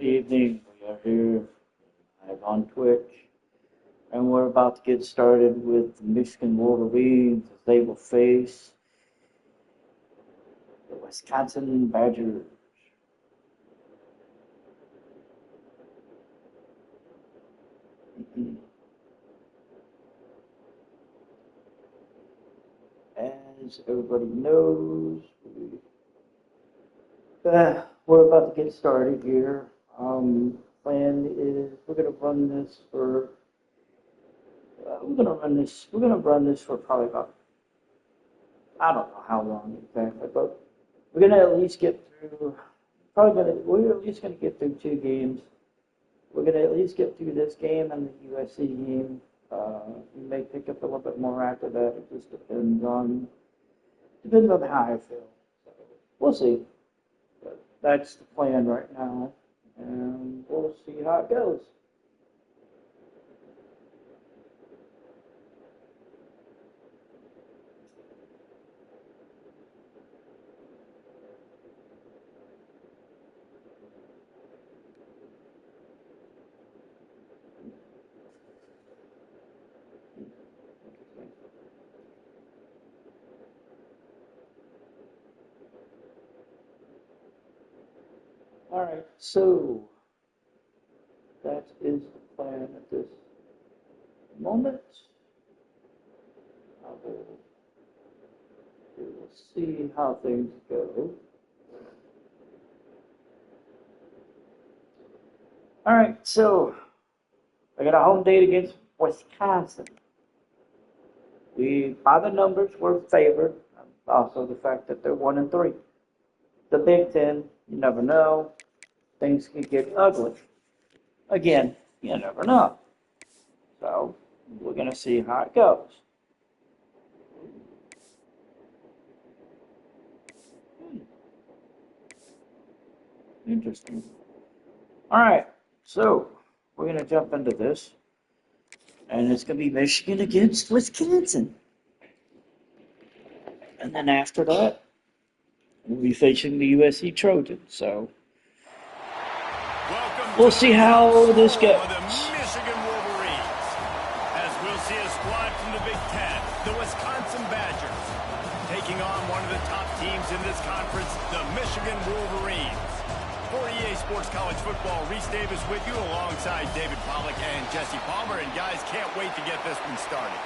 evening. We are here live on Twitch, and we're about to get started with the Michigan Wolverines as they will face the Wisconsin Badgers. As everybody knows, we're about to get started here. Plan is we're gonna run this for probably about, I don't know how long exactly, but we're gonna at least get through. We're at least gonna get through 2 games. We're gonna at least get through this game and the USC game. We may pick up a little bit more after that. It just depends on how I feel. So we'll see. But that's the plan right now, and we'll see how it goes. All right, so that is the plan at this moment. We'll see how things go. All right, so I got a home date against Wisconsin. By the numbers, we're favored. Also, the fact that they're 1-3. The Big Ten, you never know. Things can get ugly. Again, you never know. So, we're going to see how it goes. Interesting. All right, so we're going to jump into this. And it's going to be Michigan against Wisconsin. And then after that, we'll be facing the USC Trojans. So, we'll see how this goes. The Michigan Wolverines. As we'll see a squad from the Big Ten, the Wisconsin Badgers, taking on one of the top teams in this conference, the Michigan Wolverines. For EA Sports College Football, Reese Davis with you alongside David Pollack and Jesse Palmer. And guys, can't wait to get this one started.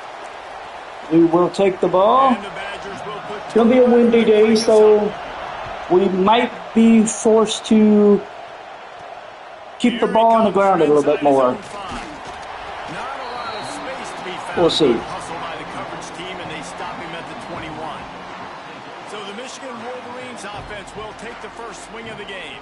We will take the ball. It's going to be a windy day, so we might be forced to keep the ball on the ground a little bit more. We'll see. Hustle by the coverage team, and they stop him at the 21. So the Michigan Wolverines offense will take the first swing of the game.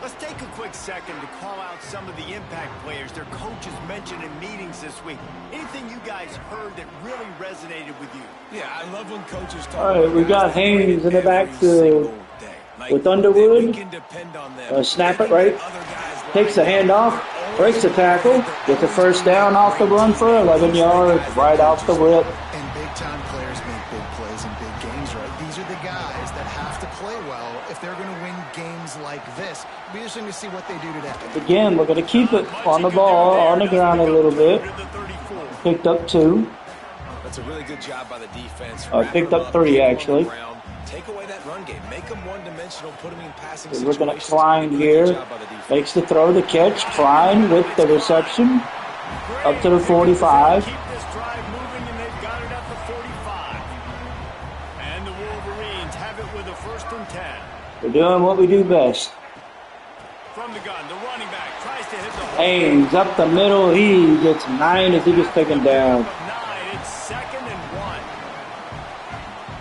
Let's take a quick second to call out some of the impact players their coaches mentioned in meetings this week. Anything you guys heard that really resonated with you? Yeah, I love when coaches talk. All right, we got Haynes in the backfield with Underwood. Snap it right. Takes the handoff, breaks the tackle, gets the first down off the run for 11 yards, right off the whip. And big-time players make big plays in big games, right? These are the guys that have to play well if they're going to win games like this. It'll be interesting to see what they do today. Again, we're going to keep it on the ball, on the ground a little bit. Picked up 2. That's a really good job by the defense. Picked up 3, actually. Take away that run game. Make them one-dimensional. Put them in passing situations. We're going to Klein here. Makes the throw, the catch. Klein with the reception. Up to the 45. Keep this drive moving, and they've got it at the 45. And the Wolverines have it with a 1st and 10. We're doing what we do best. From the gun, the running back tries to hit the hole. Haynes up the middle. He gets 9 as he gets taken down. It's 2nd and 1.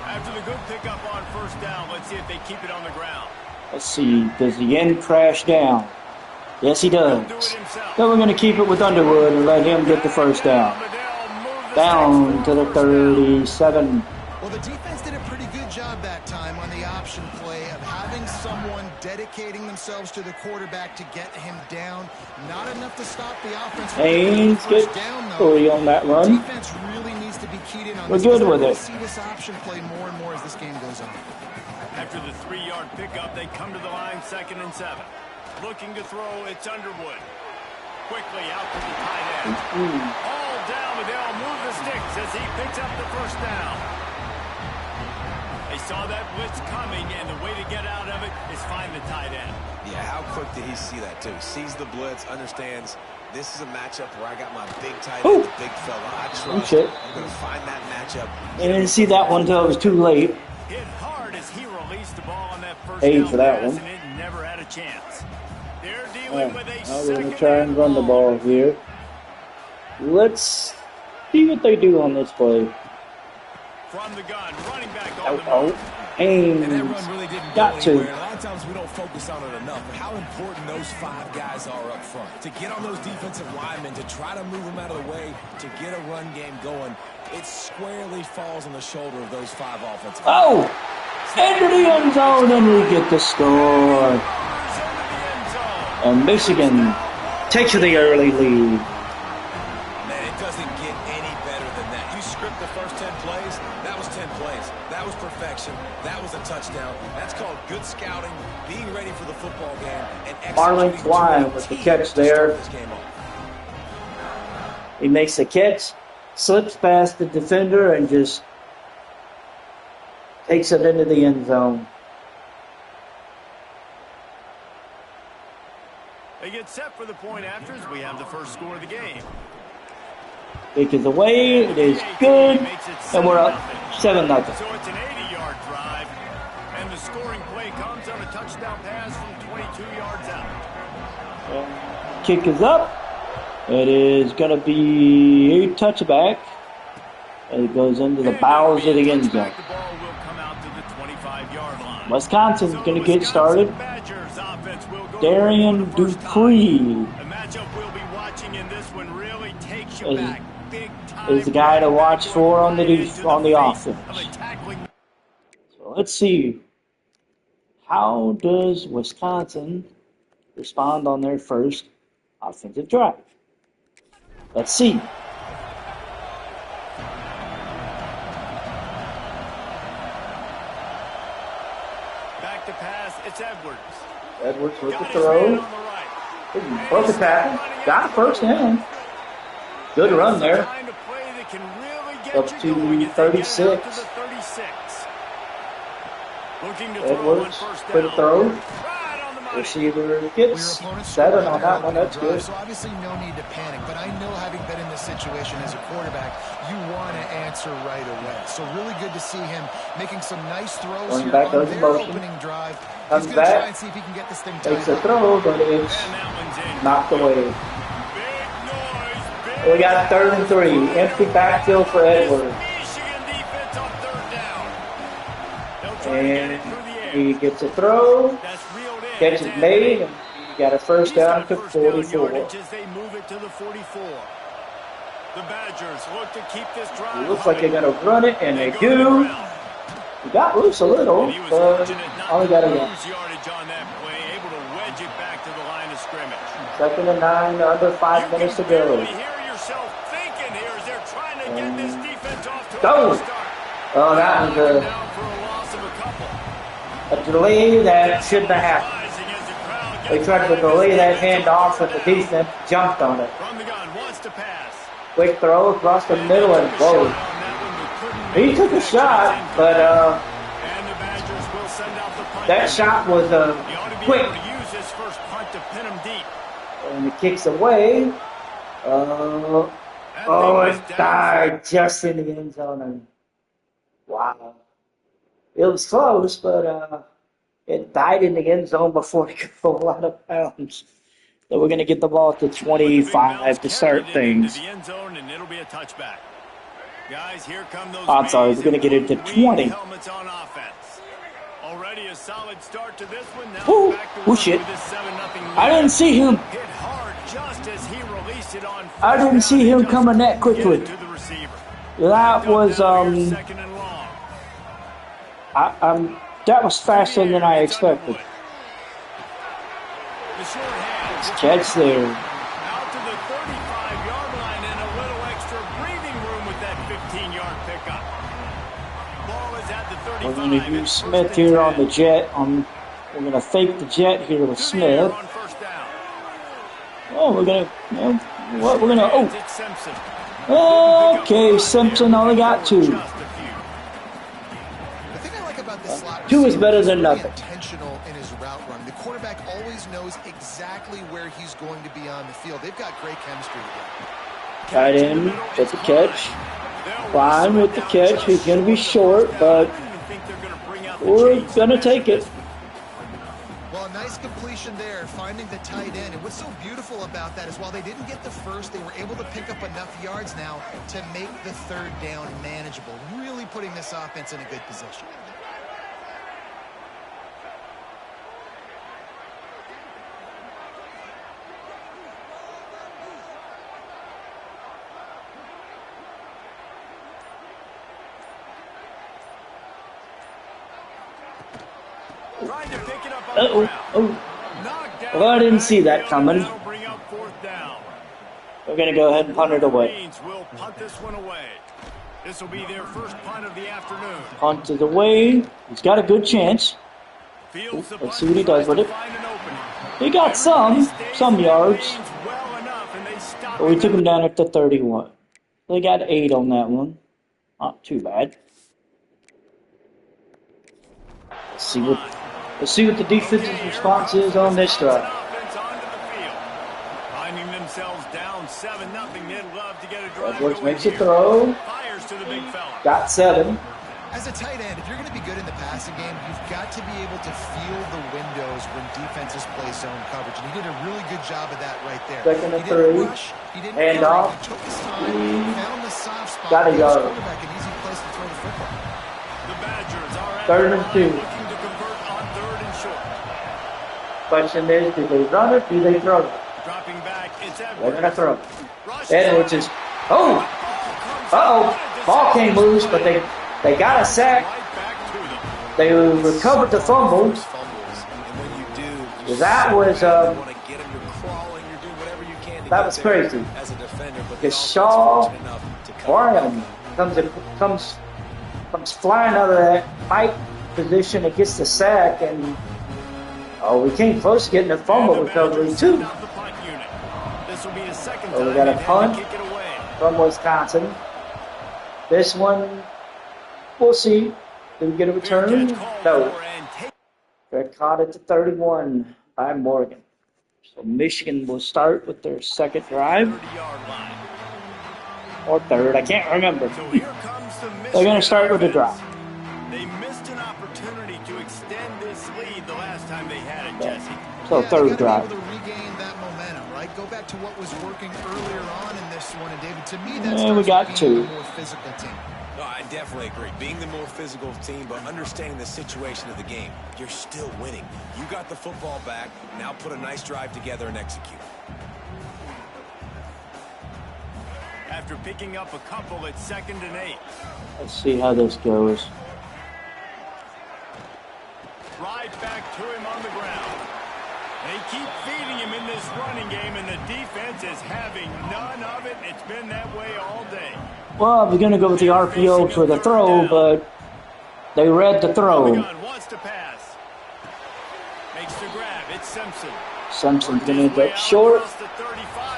After the good pickup on 1st down, let's see if they keep it on the ground. Let's see. Does the end crash down? Yes, he does. Then we're going to keep it with Underwood and let him get the 1st down. Down to the 37. Well, the defense did a pretty good job that time on the option play of having someone dedicating themselves to the quarterback to get him down. Not enough to stop the offense. Haynes gets 3 on that run. Defense really needs to be keyed in on We're good with it. See this option play more and more as this game goes on. After the 3-yard pickup, they come to the line 2nd and 7. Looking to throw, it's Underwood. Quickly out to the tight end. All down, but they'll move the sticks as he picks up the first down. They saw that blitz coming, and the way to get out of it is find the tight end. Yeah, how quick did he see that, too? Sees the blitz, understands this is a matchup where I got my big tight end, the big fella. I trust. I'm going to find that matchup. I didn't see that one until it was too late. Hit hard as he released the ball on that first A down for that pass, one. and it never had a chance. They're dealing with a We're going second to try and run the ball here. Let's see what they do on this play. From the gun, running back on the move. And that run really didn't go Got to. anywhere. A lot of times we don't focus on it enough, but how important those 5 guys are up front. To get on those defensive linemen, to try to move them out of the way, to get a run game going, it squarely falls on the shoulder of those 5 offensive Oh! Enter the end zone and we get the score. And Michigan takes the early lead. Man, it doesn't get any better than that. You script the first 10 plays, that was 10 plays. That was perfection. That was a touchdown. That's called good scouting, being ready for the football game, and Marlon executing Fly to a with the T catch to start there. this game off. He makes the catch, slips past the defender, and just takes it into the end zone. They get set for the point after as we have the first score of the game. Kick is away, it is good, and we're up 7-0. So it's an 80-yard drive, and the scoring play comes on a touchdown pass from 22 yards out. Kick is up. It is going to be a touchback. And it goes into the bowels of the end zone. The ball will come out to the 25-yard line. Wisconsin's going to get started. Darian Dupree The matchup we'll be watching in this one really takes you back. Big time is the guy to watch for on the offense. So let's see. How does Wisconsin respond on their first offensive drive? Let's see. Back to pass, it's Edwards. Edwards with the throw. Broke a tackle. Got a first down. Good run there. Up to 36. Edwards for the throw. Receiver gets 7 on that one. That's good. So obviously no need to panic, but I know having been in this situation as a quarterback, you want to answer right away. So really good to see him making some nice throws Running here back on goes their motion. opening drive. Comes He's going to try back. and see if he can get this thing Takes tied a up. throw, but it's knocked away. We got 3rd and 3. Empty backfield for Edwards. And he gets a throw. Catch is made. And he got a first down to 44. They move it to the 44. The Badgers look to keep this drive. It looks like they're going to run it, and they do. He got loose a little, but only got a yard. Able to wedge it back to the line of scrimmage. 2nd and 9, under 5 minutes to go. You hear yourself thinking here as they're trying to get this defense off to Go! a start. Oh, that was Down for a loss of a couple. a delay that shouldn't have happened. They tried to delay that handoff, and the defense jumped on it. From the gun, wants to pass. Quick throw across the middle, and whoa. He took a shot, but And the Badgers will send out the punt. that shot was He ought to be quick. able to use his first punt to pin him deep. And he kicks away. It died just in the end zone. And wow. It was close, but it died in the end zone before it could roll out of bounds. So we're going to get the ball to 25 to start things. The end zone, and it'll be a touchback. Guys, here come those I'm sorry, we're going to get it to 20. helmets on offense. Already a solid start to this one. Now Ooh, back to oh work shit. with this 7-0 I didn't see him. Hit hard just as he released it on I first didn't down. see him Just coming that get it quickly. to the receiver. That was Down here, second and long. that was faster than I expected. The short hands. Catch there. Out to the 35-yard line and a little extra breathing room with that 15-yard pickup. Ball is at the 35. We're going to use Smith here on the jet. We're going to fake the jet here with Smith. On first Oh, we're gonna. What? We're gonna. It's Simpson. Oh. Okay, Simpson only got 2. Just a few. The thing I like about the slot 2 is receiver better is than really nothing. intentional in his route run. The quarterback always knows exactly where he's going to be on the field. They've got great chemistry together. Tight end with the catch. Fine with the catch. He's gonna be short, but we're gonna take it. Well, a nice completion there, finding the tight end. And what's so beautiful about that is while they didn't get the first, they were able to pick up enough yards now to make the third down manageable, really putting this offense in a good position. Trying to pick it up on the Uh-oh. ground. Oh. Knocked down. Well, I didn't see that coming. That'll bring up fourth down. We're gonna go ahead and punt it away. Wolverines will punt this one away. This will be their first punt of the afternoon. Punt it away. He's got a good chance. Fields the Let's punt, see what he does with tries it. to find an opening. He got some yards, Well enough, and they stop but we him. took him down at the 31. They got 8 on that one. Not too bad. Let's see what the defense's response is on this drive. Offense onto the field. Finding themselves down 7-0. They'd love to get a drive Edwards going makes a here. throw. Fires to the big fella. Got 7. As a tight end, if you're going to be good in the passing game, you've got to be able to feel the windows when defenses play zone coverage. And he did a really good job of that right there. Second and He didn't 3. rush. He didn't Hand hurry. off. He took his time, found the soft spot. Got a gave his yard. quarterback an easy place to throw the football. The Badgers are at 3rd the and line 2. looking to convert on 3rd and short. Question is, do they run it? Do they throw it? Dropping back, it's They're Edwards. gonna throw it. Rush Edwards is. Oh! Uh-oh. Ball came loose, but they got a sack. Right back to them. They recovered the fumble. Fumbles, and when you do, That was, you want to get them, you're crawling, you're doing whatever you can to that get was there crazy. as a defender. But the Because offense Shaw, fortunate enough to cover. Ryan comes flying out of that tight position and gets the sack, and we came close to getting a fumble And the recovery Badgers too send out the punt unit. This will be the second So we time got a they've had punt. to kick it away. from Wisconsin. This one, we'll see. Do we get a return? Good catch called No. for and take- They're caught at the 31 by Morgan. So Michigan will start with their second drive 30-yard line. or third. I can't remember. So here comes the They're going to Michigan start with the offense. drive. They missed an opportunity to extend this lead the last time they had it, Jesse. So Yeah, third they gotta drive. be able to regain that momentum, right? Go back to what was working earlier on in this one. And David, to me, that's And we got 2. the more physical team. No, I definitely agree. Being the more physical team, but understanding the situation of the game, you're still winning. You got the football back. Now put a nice drive together and execute. After picking up a couple at 2nd and 8. Let's see how this goes. Right back to him on the ground. They keep feeding him in this running game, and the defense is having none of it. It's been that way all day. Well, I was going to go with the RPO for the throw, but they read the The throw. gun wants to pass. Makes the grab. It's Simpson. Simpson's going to end up short.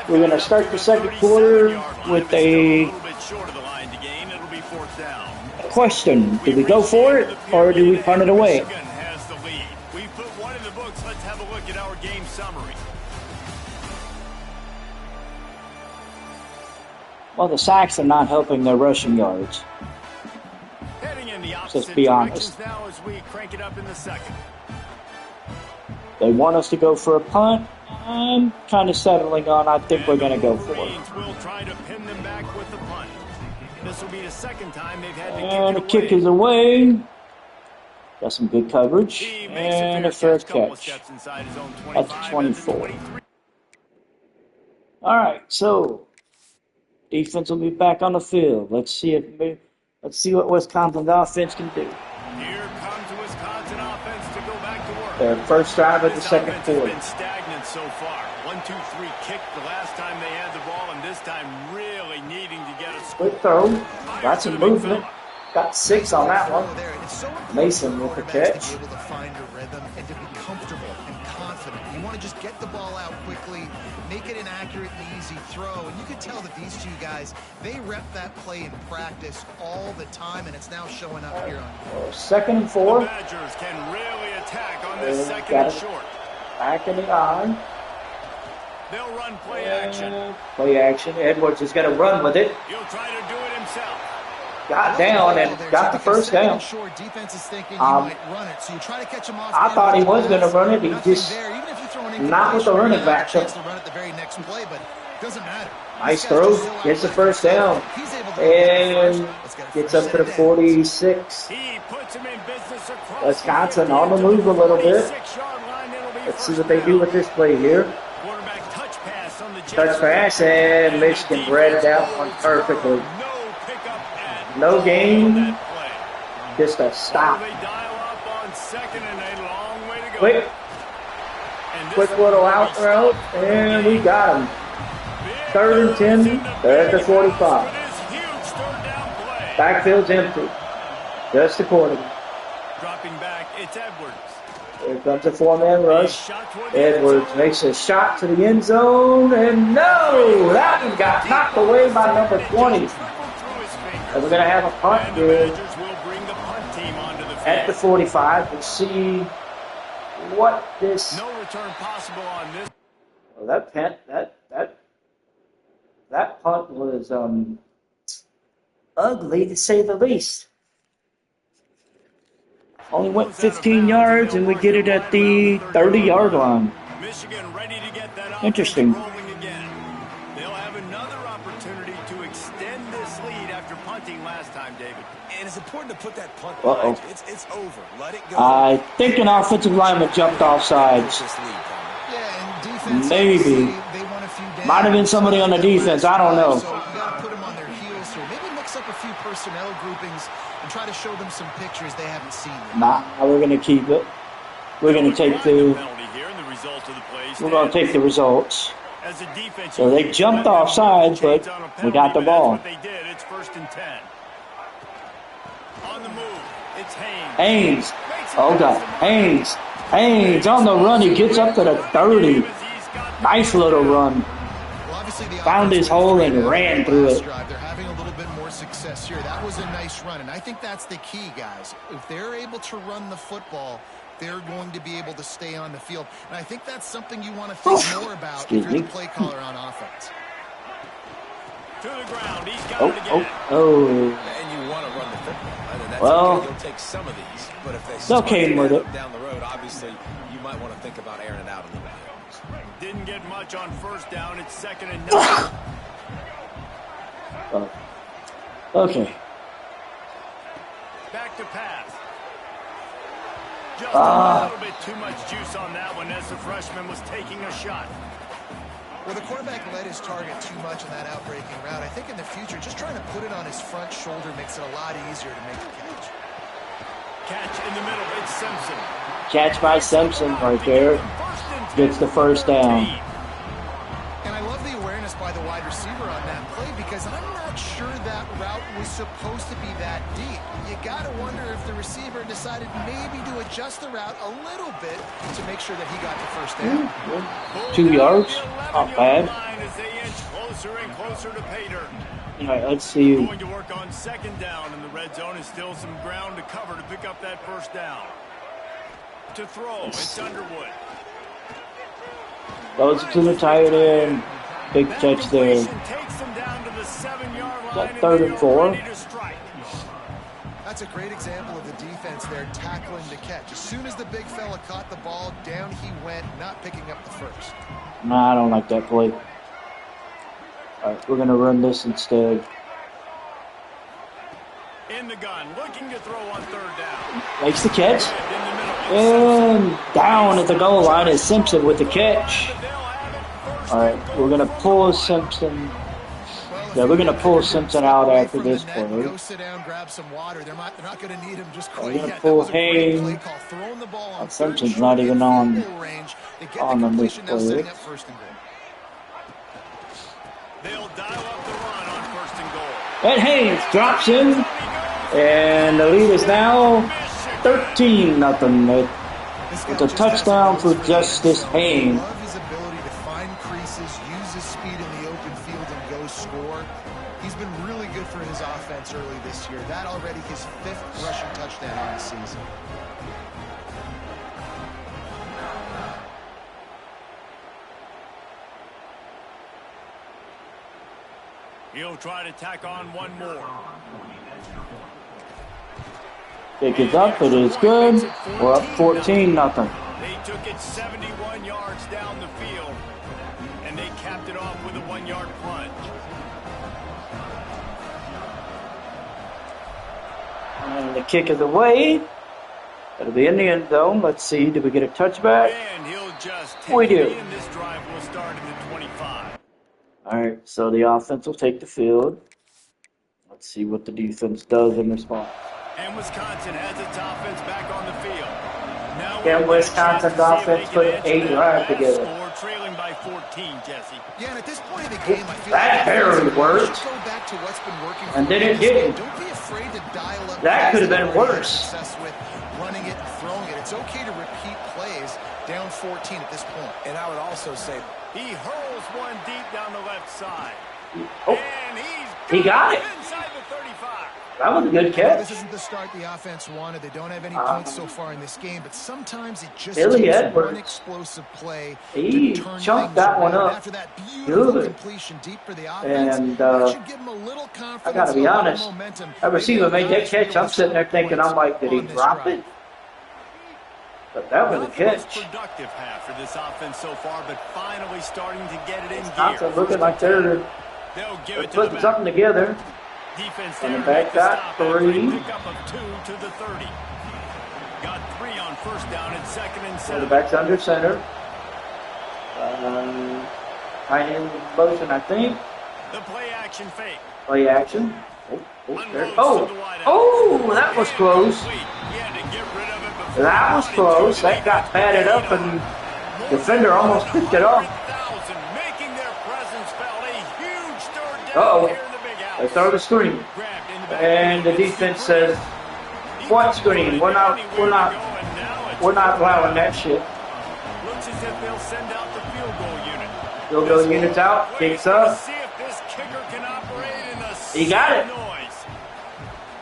We're going to start the second quarter with a question. Do we go for it, or do we punt it away? Michigan has the lead. We put one in the books. Let's have a look at our game summary. Well, the sacks are not helping their rushing yards. Heading in the Let's opposite be directions honest. now as we crank it up in the second. They want us to go for a punt. I'm kind of settling on I think we're going to go for it. Wolverines will try to pin them back with the punt. This will be the second time they've had to And the kick kick it is away. away. Got some good coverage. He makes And a a fair fair couple of catch. steps inside his own At 25, the 24. 23. All right, so defense will be back on the field. Let's see what Wisconsin's offense can do. Here comes the Wisconsin offense to go back to work. Their first drive of the This second offense has quarter. been stagnant so far. 1-2-3 kick the last time they had the ball, and this time really needing to get a score. Quick throw. Got some movement. Got 6 on that one. There, and it's so important Mason for with the quarterbacks catch. to be able to find a rhythm and to be comfortable and confident confident. You want to just get the ball out quickly, make it an accurate and easy throw. And you can tell that these two guys, they rep that play in practice all the time, and it's now showing up here on. 2nd and 4. The Badgers can really attack on this second and short. Back in the eye. They'll run play action. Play action. Edwards is going to run with it. He'll try to do it himself. Got down and got the first down. Defense is thinking you might run it, so you try to catch him off. I thought he was going to run it. He just not with the running back. So nice throw. Gets the first down. And gets up to the 46. Wisconsin on the move a little bit. Let's see what they do with this play here. Touch pass, and Michigan read that one perfectly. No gain, just a stop. Quick little out route, and we got him. 3rd and 10, they're at the 45. Backfield's empty. Just the quarterback. Dropping back, it's Edwards. Here comes a 4-man rush. Edwards makes a shot to the end zone, and no! That one got knocked away by number 20. And we're going to have a punt here at the 45. We'll see what this. No return possible on this. Well, that punt was ugly to say the least. Only went 15 yards, and we get it at the 30-yard line. Michigan ready to get that interesting. Rolling again. They'll have another opportunity to extend this lead after punting last time, David. And it's important to put that punt behind you. It's over. Let it go. I think an offensive lineman jumped off sides. Yeah, and defense, maybe. They want a few downs. Might have been somebody on the defense. I don't know. So you got to put them on their heels here. Maybe mix up a few personnel groupings and try to show them some pictures they haven't seen yet. Nah, we're going to keep it. We're going to take the. We're going to take the results. So they jumped off sides, but we got the ball. They did. It's 1st and 10. On the move, it's Haynes. Oh God, Haynes. Haynes on the run. He gets up to the 30. Nice little run. Found his hole and ran through it. They're having a little bit more success here. That was a nice run, and I think that's the key, guys. If they're able to run the football, they're going to be able to stay on the field. And I think that's something you want to think more about if you're the play caller on offense. To the ground. He's got it again. And you want to run the football. That's okay. You'll take some of these, but if they start with it down the road, obviously you might want to think about airing it out a little bit. Didn't get much on 1st down. It's 2nd and 9. Okay. Back to pass. Just a little bit too much juice on that one as the freshman was taking a shot. Well, the quarterback led his target too much on that outbreaking route. I think in the future, just trying to put it on his front shoulder makes it a lot easier to make the catch. Catch in the middle. It's Simpson. Catch by Simpson right there. Gets the 1st down. And I love the awareness by the wide receiver on that play because I'm not sure that route was supposed to be that deep. You got to wonder if the receiver decided maybe to adjust the route a little bit to make sure that he got the 1st down. 2 yards. Not bad. As they inch closer and closer to pay dirt. All right, let's see. Going to work on 2nd down, and the red zone is still some ground to cover to pick up that 1st down. To throw, it's Underwood. Goes to the tight end. Big catch there. Takes them down to the 7-yard line. That 3rd and 4. That's a great example of the defense there tackling the catch. As soon as the big fella caught the ball, down he went, not picking up the 1st. Nah, I don't like that play. All right, we're going to run this instead. In the gun, looking to throw on 3rd down. Makes the catch. And down at the goal line is Simpson with the catch. All right, we're going to pull Simpson. Yeah, we're going to pull Simpson out after this play. Go sit down, grab some water. They're not going to need him just quite yet. We're going to pull Haynes. Simpson's not even on this play. They'll dial up the run on 1st and goal. And Haynes drops him. And the lead is now 13-0. It's a touchdown for Justice Haynes. I love his ability to find creases, use his speed in the open field, and go score. He's been really good for his offense early this year. That already his 5th rushing touchdown on the season. He'll try to tack on one more. Pick it up, it is good. We're up 14-0. They took it 71 yards down the field, and they capped it off with a 1-yard plunge. And the kick is away. It'll be in the end zone. Let's see, did we get a touchback? And he'll just take We it do. in. This drive will start at the 25. All right, so the offense will take the field. Let's see what the defense does in response. And Wisconsin has its offense back on the field. Now Can Wisconsin's offense put an 8-drive together? Score, trailing by 14, Jesse. Yeah, and at this point in the game, I feel That barely worked. Go back to what's been working And for then you it this game. didn't. Don't be afraid to dial up. That could have been plays that you worse. had Success with running it and throwing it. It's okay to repeat plays down 14 at this point. And I would also say, He hurls one deep down the left side. Oh, And he got it. inside the 35. That was a good This catch. isn't the start the offense wanted. They don't have any points so far in this game, but sometimes it just Billy takes Edwards. one explosive play He to turn chunked things that one around. up. After that beautiful Good. completion deep for the offense, And, that should give them a little confidence. I gotta be a little honest. momentum. I receiver made that catch. I'm sitting there thinking, I'm like, did he On this drop drive. it? But that was a Not the most catch. productive half for this offense so far, but finally starting to get it in Wisconsin gear. looking like they're They'll give it to the putting back. something together. Defense And there the to make back the got stop after a 3. pickup of 2 to the 30. Got 3 on first down and 2nd and 7. Quarterback's under center. Tight end motion, I think. The play action fake. Play action. There. Unloads Oh, to the wideout. oh, that was close. Complete. He had to get rid of it before That was it close. That got padded up, and defender almost picked it up. 100,000 making their presence felt. A huge third down Uh-oh. here in the big house. They throw the screen, Grabbed in the back. and the defense says, "What screen? We're not allowing that shit." Looks as if they'll send out the field goal unit. Field goal units out, kicks up. See if this kicker can operate in the He got it. noise.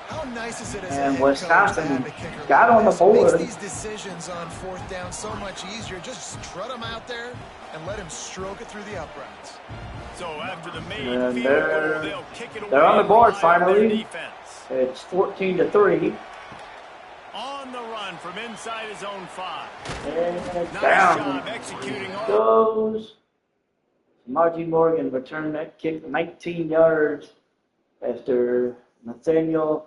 How nice is it as a And head coach Wisconsin to have a kicker got like on the this? It makes board. these decisions on 4th down so much easier. Just strut him out there and let him stroke it through the uprights. So after the made And field they're- goal, they'll kick it away. they're on the board and rely on their finally. defense. It's 14-3, On the run from inside his own 5. and Nice down job executing on. goes. Margie Morgan returned that kick 19 yards after Nathaniel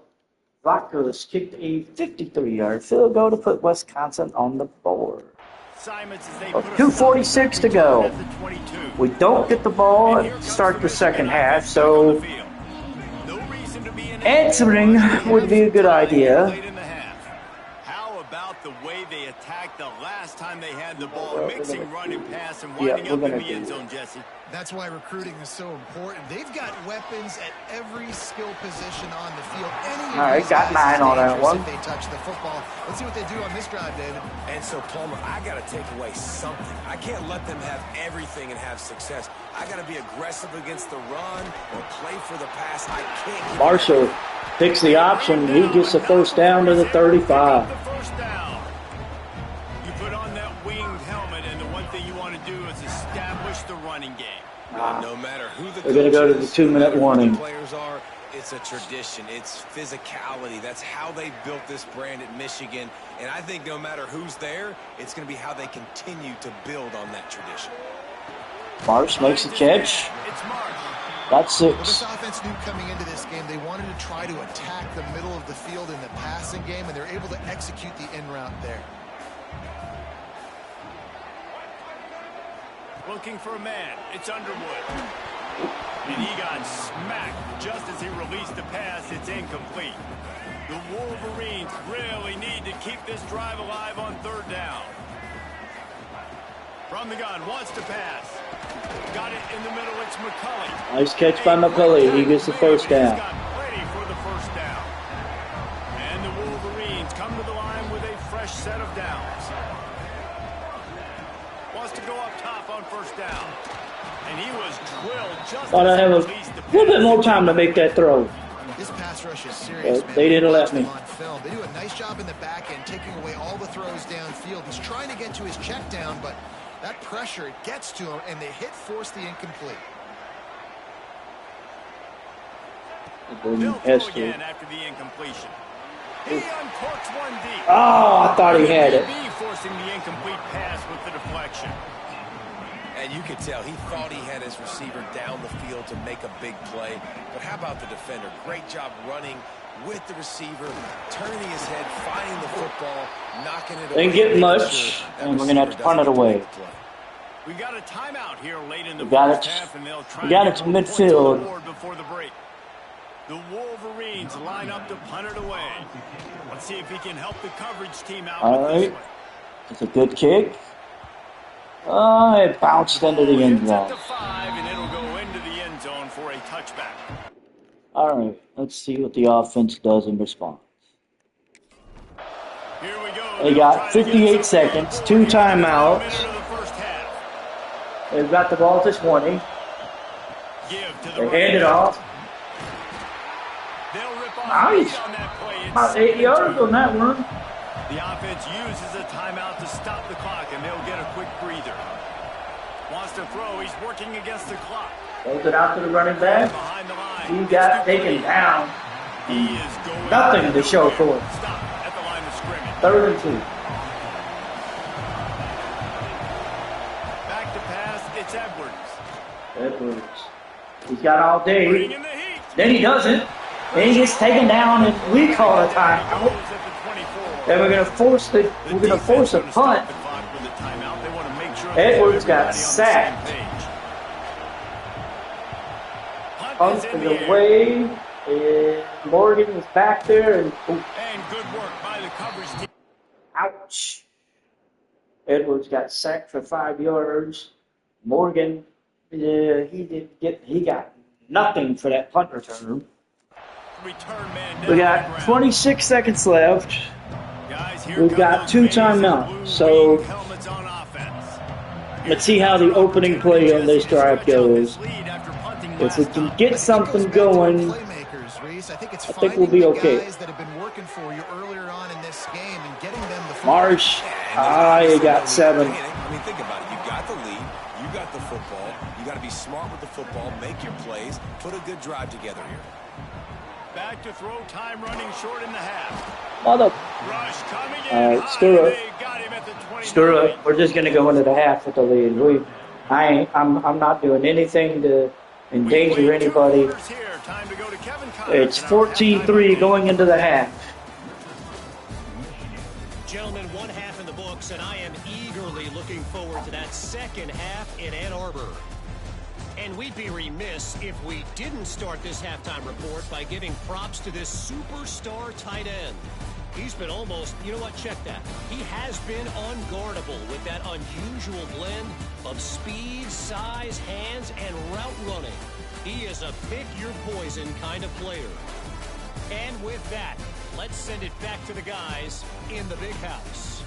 Vacus kicked a 53-yard field goal to put Wisconsin on the board. Simons as they With put a 2:46 to go. at the 22. We don't get the ball And here at comes the start the the second Michigan half, offense back on so the field. No reason to be in answering would be a good idea. Late in the half. How about the way they attacked the last time they had the ball, mixing run and pass and winding we're up in gonna the do end it. zone, Jesse? That's why recruiting is so important. They've got weapons at every skill position on the field. Any of All right, these got guys is 9 on that dangerous one. if they touch the football. Let's see what they do on this drive, David. and so Palmer, I got to take away something. I can't let them have everything and have success. I got to be aggressive against the run or play for the pass. I can't. Marshall picks the option. He gets the first down to the 35. The first down. You put on that winged helmet, and the one thing you want to do is establish the running game. No matter who the They're gonna coach go to the is, 2-minute no matter who warning. the players are, it's a tradition. It's physicality. That's how they built this brand at Michigan. And I think no matter who's there, it's going to be how they continue to build on that tradition. Marsh makes the catch. It's Marsh. That's Well, this 6. offense knew coming into this game they wanted to try to attack the middle of the field in the passing game, and they're able to execute the in route there. Looking for a man. It's Underwood. And he got smacked just as he released the pass. It's incomplete. The Wolverines really need to keep this drive alive on 3rd down. From the gun, wants to pass. Got it in the middle. It's McCulley. Nice catch by McCulley. He gets the first down. He's got plenty for the first down. And the Wolverines come to the line with a fresh set of downs. to go up top on first down. And he was drilled just Thought I have a little bit more time to make that throw. This pass rush is serious, man. They didn't let me. On film. They do a nice job in the back end, taking away all the throws downfield. He's trying to get to his check down, but that pressure, it gets to him, and the hit forced the incomplete. They'll throw again after the incompletion. He uncorks one deep. Oh, I thought he had it. Forcing the incomplete pass with the deflection. And you could tell he thought he had his receiver down the field to make a big play. But how about the defender? Great job running with the receiver, turning his head, finding the football, knocking it away. Didn't get much, and we're going to have to punt it away. We got a timeout here late in the first half, and they'll try we got it to midfield. Before the break. The Wolverines line up to punt it away. Let's see if he can help the coverage team out. All right. It's a good kick. Oh, it bounced into the end zone. And it'll go into the end zone for a touchback. All right. Let's see what the offense does in response. Here we go. They got 58 seconds, 2 timeouts. They've got the ball to 20. They hand it off. Nice. About 8 yards on that one. The offense uses a timeout to stop the clock, and they'll get a quick breather. Wants to throw. He's working against the clock. Throws it out to the running back. He got taken down. He is going nothing to show for it. Stop at the line of scrimmage. 3rd and 2. Back to pass. It's Edwards. He's got all day. Then he doesn't. Then he gets taken down, and we call a timeout. And we're gonna force a punt. Edwards got sacked. Punt is away, and Morgan is back there, and good work by the coverage team. Ouch! Edwards got sacked for 5 yards. Morgan, he got nothing for that punt return. We got 26 seconds left. We've got 2 timeouts, so let's see how the opening play on this drive goes. If we can get something going, I think we'll be okay. Marsh, you got 7. I mean, think about it. You got the lead. You got the football. You got to be smart with the football, make your plays, put a good drive together here. Back to throw, time running short in the half. Mother. Rush coming in. All right, stir up. Stir up. We're just going to go into the half with the lead. I'm not doing anything to endanger anybody. It's 14-3 going into the half. Gentlemen, 1 half in the books, and I am eagerly looking forward to that second half in Ann Arbor. And we'd be remiss if we didn't start this halftime report by giving props to this superstar tight end. He's been almost, you know what, check that. He has been unguardable with that unusual blend of speed, size, hands, and route running. He is a pick-your-poison kind of player. And with that, let's send it back to the guys in the big house.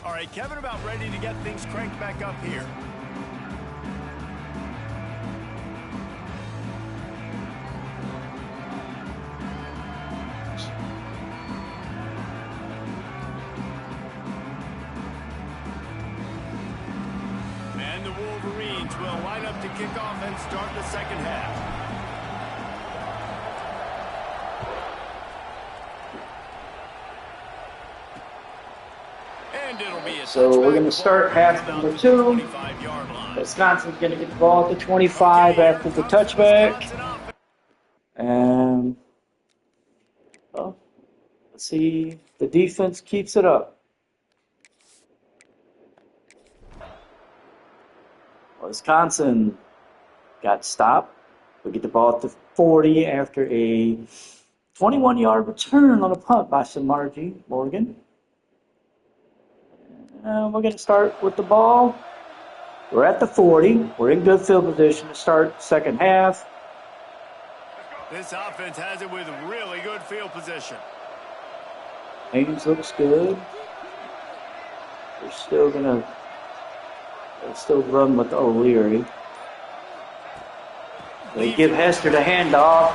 All right, Kevin, about ready to get things cranked back up here. And the Wolverines will line up to kick off and start the second half. So we're going to start half number 2. Wisconsin's going to get the ball at the 25 after the touchback. And well, let's see if the defense keeps it up. Wisconsin got stopped. We get the ball at the 40 after a 21-yard return on a punt by Samarji Morgan. And we're going to start with the ball. We're at the 40. We're in good field position to start second half. This offense has it with really good field position. Haynes looks good. They're still gonna still run with O'Leary. They give Hester the handoff.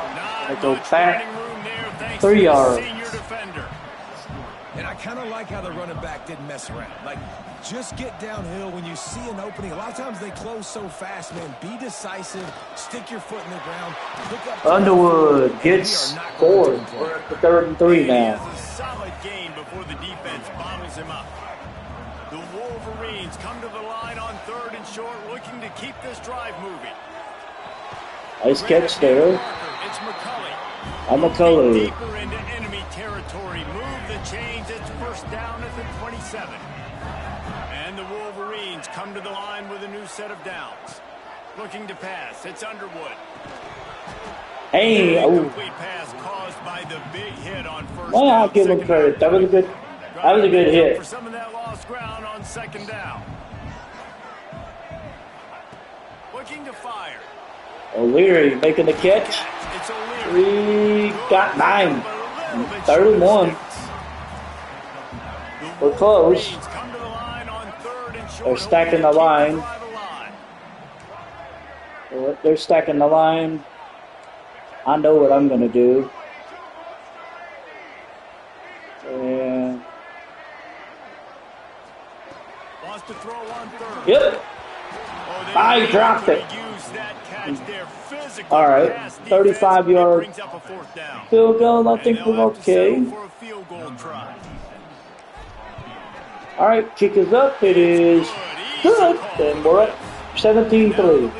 They go back 3 yards. And I kind of like how the running back didn't mess around. Like, just get downhill when you see an opening. A lot of times they close so fast, man. Be decisive. Stick your foot in the ground. Pick up Underwood gets scored. We're at the 3rd and 3 now. He has a solid gain before the defense bottles him up. The Wolverines come to the line on 3rd and short, looking to keep this drive moving. Nice catch there. It's McCulley. McCulley. Deeper into enemy territory. Move the chains. It's 1st down at the 27. And the Wolverines come to the line with a new set of downs. Looking to pass. It's Underwood. Hey, Complete pass caused by the big hit on 1st well, I'll down. give him credit. That was a good hit. For some of that lost ground on 2nd down. Looking to fire. O'Leary making the catch. It's O'Leary. Got 9. 31. We're close. Come to the line on 3rd and short. They're stacking the line. They're stacking the line. I know what I'm going to do. And Wants to throw on 3rd. yep. I dropped it. All right, 35 yard field goal. I think we're okay. All right, kick is up. It is good. And we're up 17-3.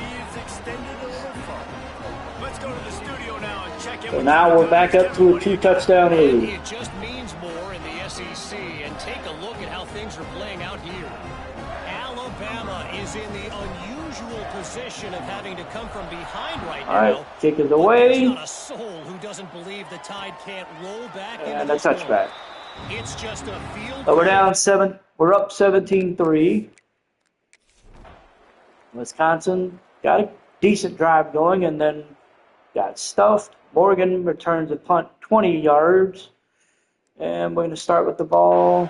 So now we're back up to a 2-touchdown lead. It just means more in the SEC. And take a look at how things are playing out here. Alabama is in the unusual position of having to come from behind right now. All right, kick is away. Not a soul who doesn't believe the Tide can't roll back And into a this one. touchback. It's just a field. So we're down 7. We're up 17-3. Wisconsin got a decent drive going and then got stuffed. Morgan returns a punt 20 yards. And we're going to start with the ball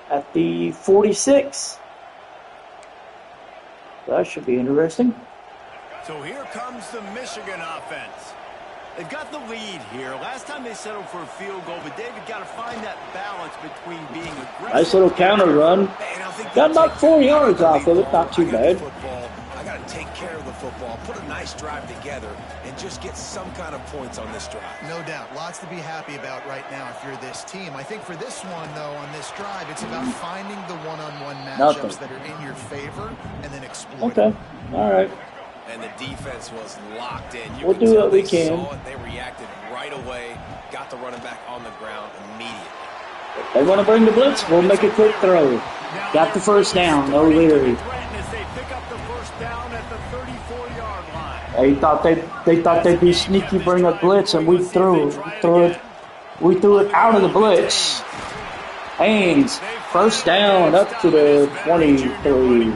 at the 46. That should be interesting. So here comes the Michigan offense. They've got the lead here. Last time they settled for a field goal, but David got to find that balance between being aggressive. Nice little counter run. Got about 4 yards off of it. Not too bad. I got to take care of the football, put a nice drive together, and just get some kind of points on this drive. No doubt. Lots to be happy about right now if you're this team. I think for this one, though, on this drive, it's about finding the one-on-one matchups that are in your favor and then exploiting. Okay. All right. And the defense was locked in. We'll do what we can. Saw it. They reacted right away, got the running back on the ground immediately. If they want to bring the blitz, we'll make a quick throw. Got the 1st down. O'Leary. They thought they'd be sneaky, bring a blitz, and we threw it out of the blitz. Haynes, 1st down, up to the 23.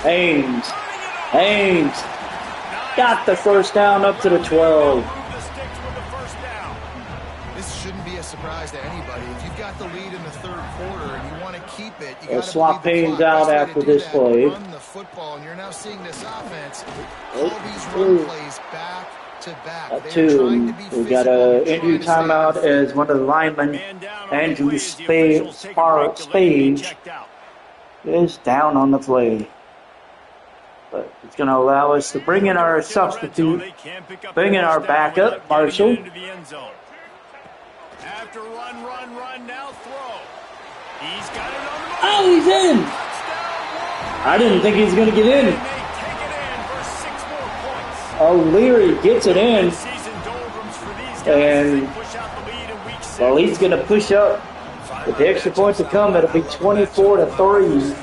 Haynes got the 1st down up to the 12. This shouldn't be a surprise to anybody. If you've got the lead in the 3rd quarter and you want to keep it, you got to swap Haynes out after this play. Run the football, and you're now seeing this offense all these run plays back to back. 2. We got an injury timeout as one of the linemen, Andrew Spage, is down on the play. But it's going to allow us to bring in our substitute, bring in our backup, Marshall. After run, now throw. He's got it on the Oh, he's in! I didn't think he was going to get in. O'Leary gets it in. And, well, he's going to push up. With the extra point to come, it'll be 24-3.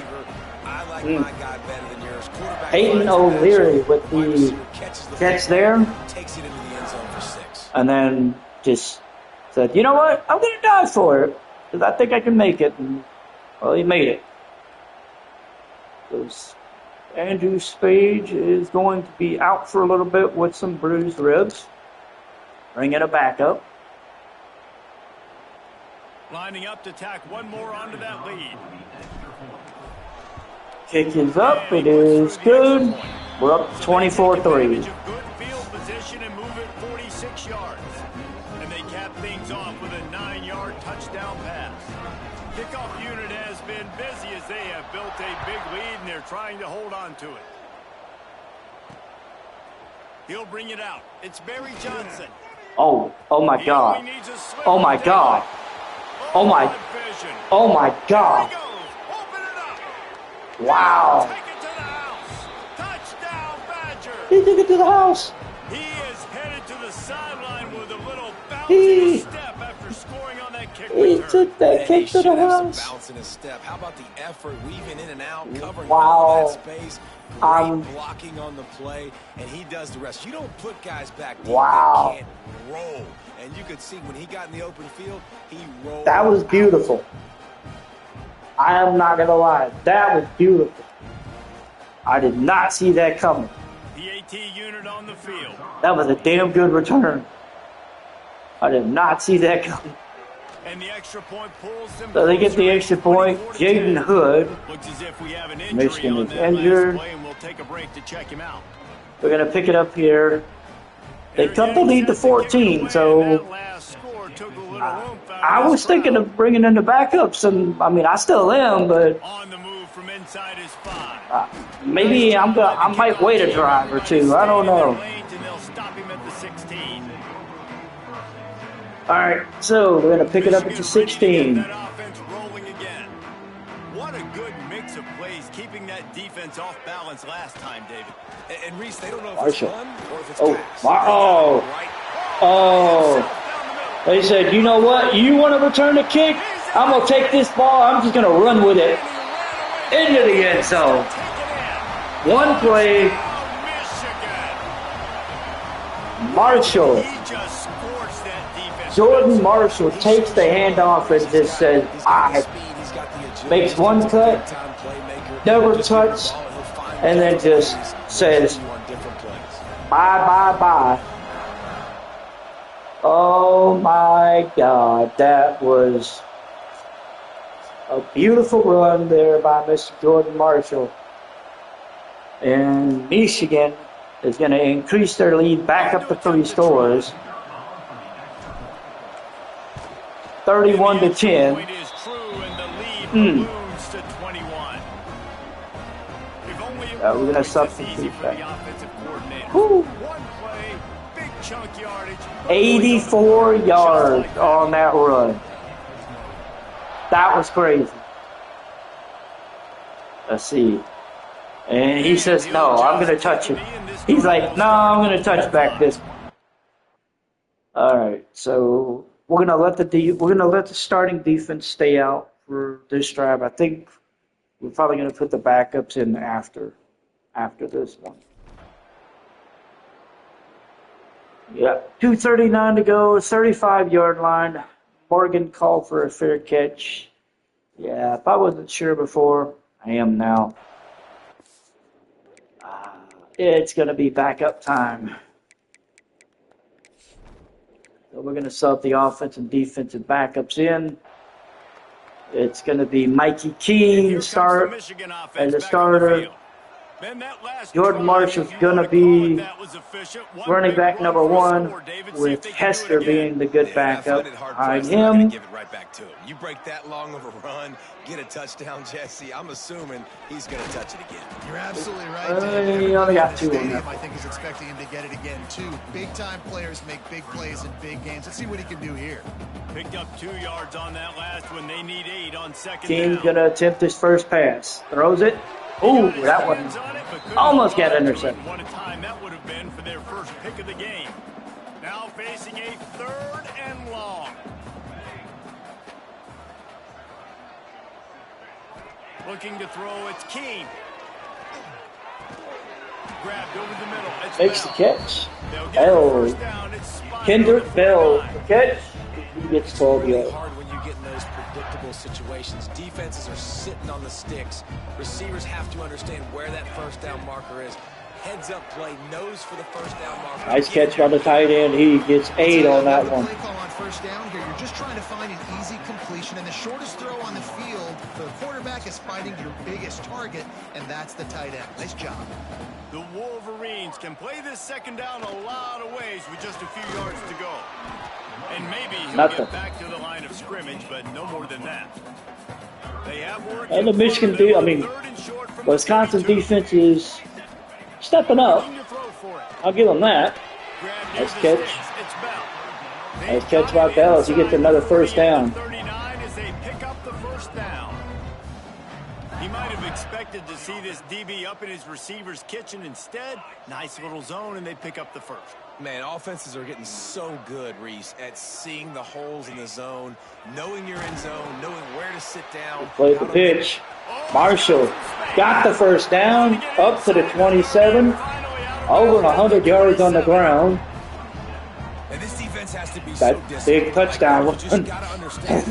Peyton O'Leary with the catch there. And then just said, you know what? I'm going to dive for it. Because I think I can make it. And, well, he made it. It was Andrew Spage is going to be out for a little bit with some bruised ribs. Bringing it back up. Lining up to tack one more onto that lead. Kick is up. It is good. We're up 24-3. Good field position and move it 46 yards. And they cap things off with a 9-yard touchdown pass. Kickoff unit has been busy as they have built a big lead and they're trying to hold on to it. He'll bring it out. It's Barry Johnson. Oh my God. Oh my God. Oh my God. Wow. Take it to the house. Touchdown, Badger. He took it to the house. He is headed to the sideline with a little bouncy step after scoring on that kick He return. took that kick to the house. Bounce in his step. How about the effort weaving in and out, covering Wow. all that space, great blocking on the play, and he does the rest. You don't put guys back deep. Wow. They can't roll. And you could see when he got in the open field, he rolled. That was beautiful. I am not going to lie. That was beautiful. I did not see that coming. The AT unit on the field. That was a damn good return. I did not see that coming. And the extra point pulls them. So they get the extra point. Jaden Hood. Looks as if we have an injury Michigan on is that injured. last play, and we'll take a break to check him out. We're going to pick it up here. They cut the lead to 14, so I was thinking of bringing in the backups, and I mean, I still am, but On the move from inside his 5. maybe I might wait a drive or two. I don't know. And they'll stop him at the 16. All right, so we're going to pick it up at the 16. That offense rolling again. What a good mix of plays, keeping that defense off balance last time, David. And Reese, they don't know if Marshall. it's run or if it's Oh, pass. oh. They said, you know what? You want to return the kick? I'm going to take this ball. I'm just going to run with it into the end zone. One play. Marshall. He just scorched that defense. Jordan Marshall takes the handoff and just says, makes one cut, never touch, and then just says, bye. Oh my God, that was a beautiful run there by Mr. Jordan Marshall. And Michigan is going to increase their lead back up to 3 scores. 31-10. Point is true and the lead balloons to 21. If only it We're going to were this easy substitute for that. the offensive coordinator. Whew. One play, big chunk yardage. 84 yards on that run. That was crazy. Let's see. And he says, no, I'm going to touch it. He's like, no, I'm going to touch back this one. All right, so we're going to let the starting defense stay out for this drive. I think we're probably going to put the backups in after this one. Yeah, 2:39 to go, 35-yard line. Morgan called for a fair catch. Yeah, if I wasn't sure before, I am now. It's going to be backup time. So we're going to sub the offense and defensive backups in. It's going to be Mikey Keene start as a starter. Jordan Marshall's going to be running back number 1, with Hester being the good backup behind him. Give it right back to him. You break that long of a run, get a touchdown, Jesse. I'm assuming he's going to touch it again. You're absolutely right, Dave. He only got 2 on Stadium, that. I think he's expecting him to get it again, too. Big-time players make big plays in big games. Let's see what he can do here. Picked up 2 yards on that last one. They need 8 on second Keene's down. going to attempt his first pass. Throws it. Ooh, that one almost got intercepted. What a time that would have been for their first pick of the game. Now facing a 3rd and long. Looking to throw, it's Keene. Grabbed over the middle. It's Makes the Bell. catch. They'll get the Oh, first down. It's spotted Kendrick on the Bell, 49. the catch. He gets 12 Really yards. hard when you get in those predictable situations. Defenses are sitting on the sticks. Receivers have to understand where that first down marker is. Heads up play, nose for the first down marker. Nice catch by the tight end. He gets 8 on that one. Play call on first down here. You're just trying to find an easy completion, and the shortest throw on the field for the quarterback is finding your biggest target, and that's the tight end. Nice job. The Wolverines can play this second down a lot of ways with just a few yards to go. And maybe he'll get back to the line of scrimmage, but no more than that. They have work. And the Michigan, Wisconsin defense is stepping up. I'll give them that. Nice catch. Nice catch by Bells. He gets another first down. 39 as they pick up the first down. He might have expected to see this DB up in his receiver's kitchen. Instead, nice little zone, and they pick up the first. Man, offenses are getting so good, Reese, at seeing the holes in the zone, knowing you're in zone, knowing where to sit down. Played the pitch. Marshall got the first down, up to the 27, over 100 yards on the ground. And this defense has to be that so big touchdown wasn't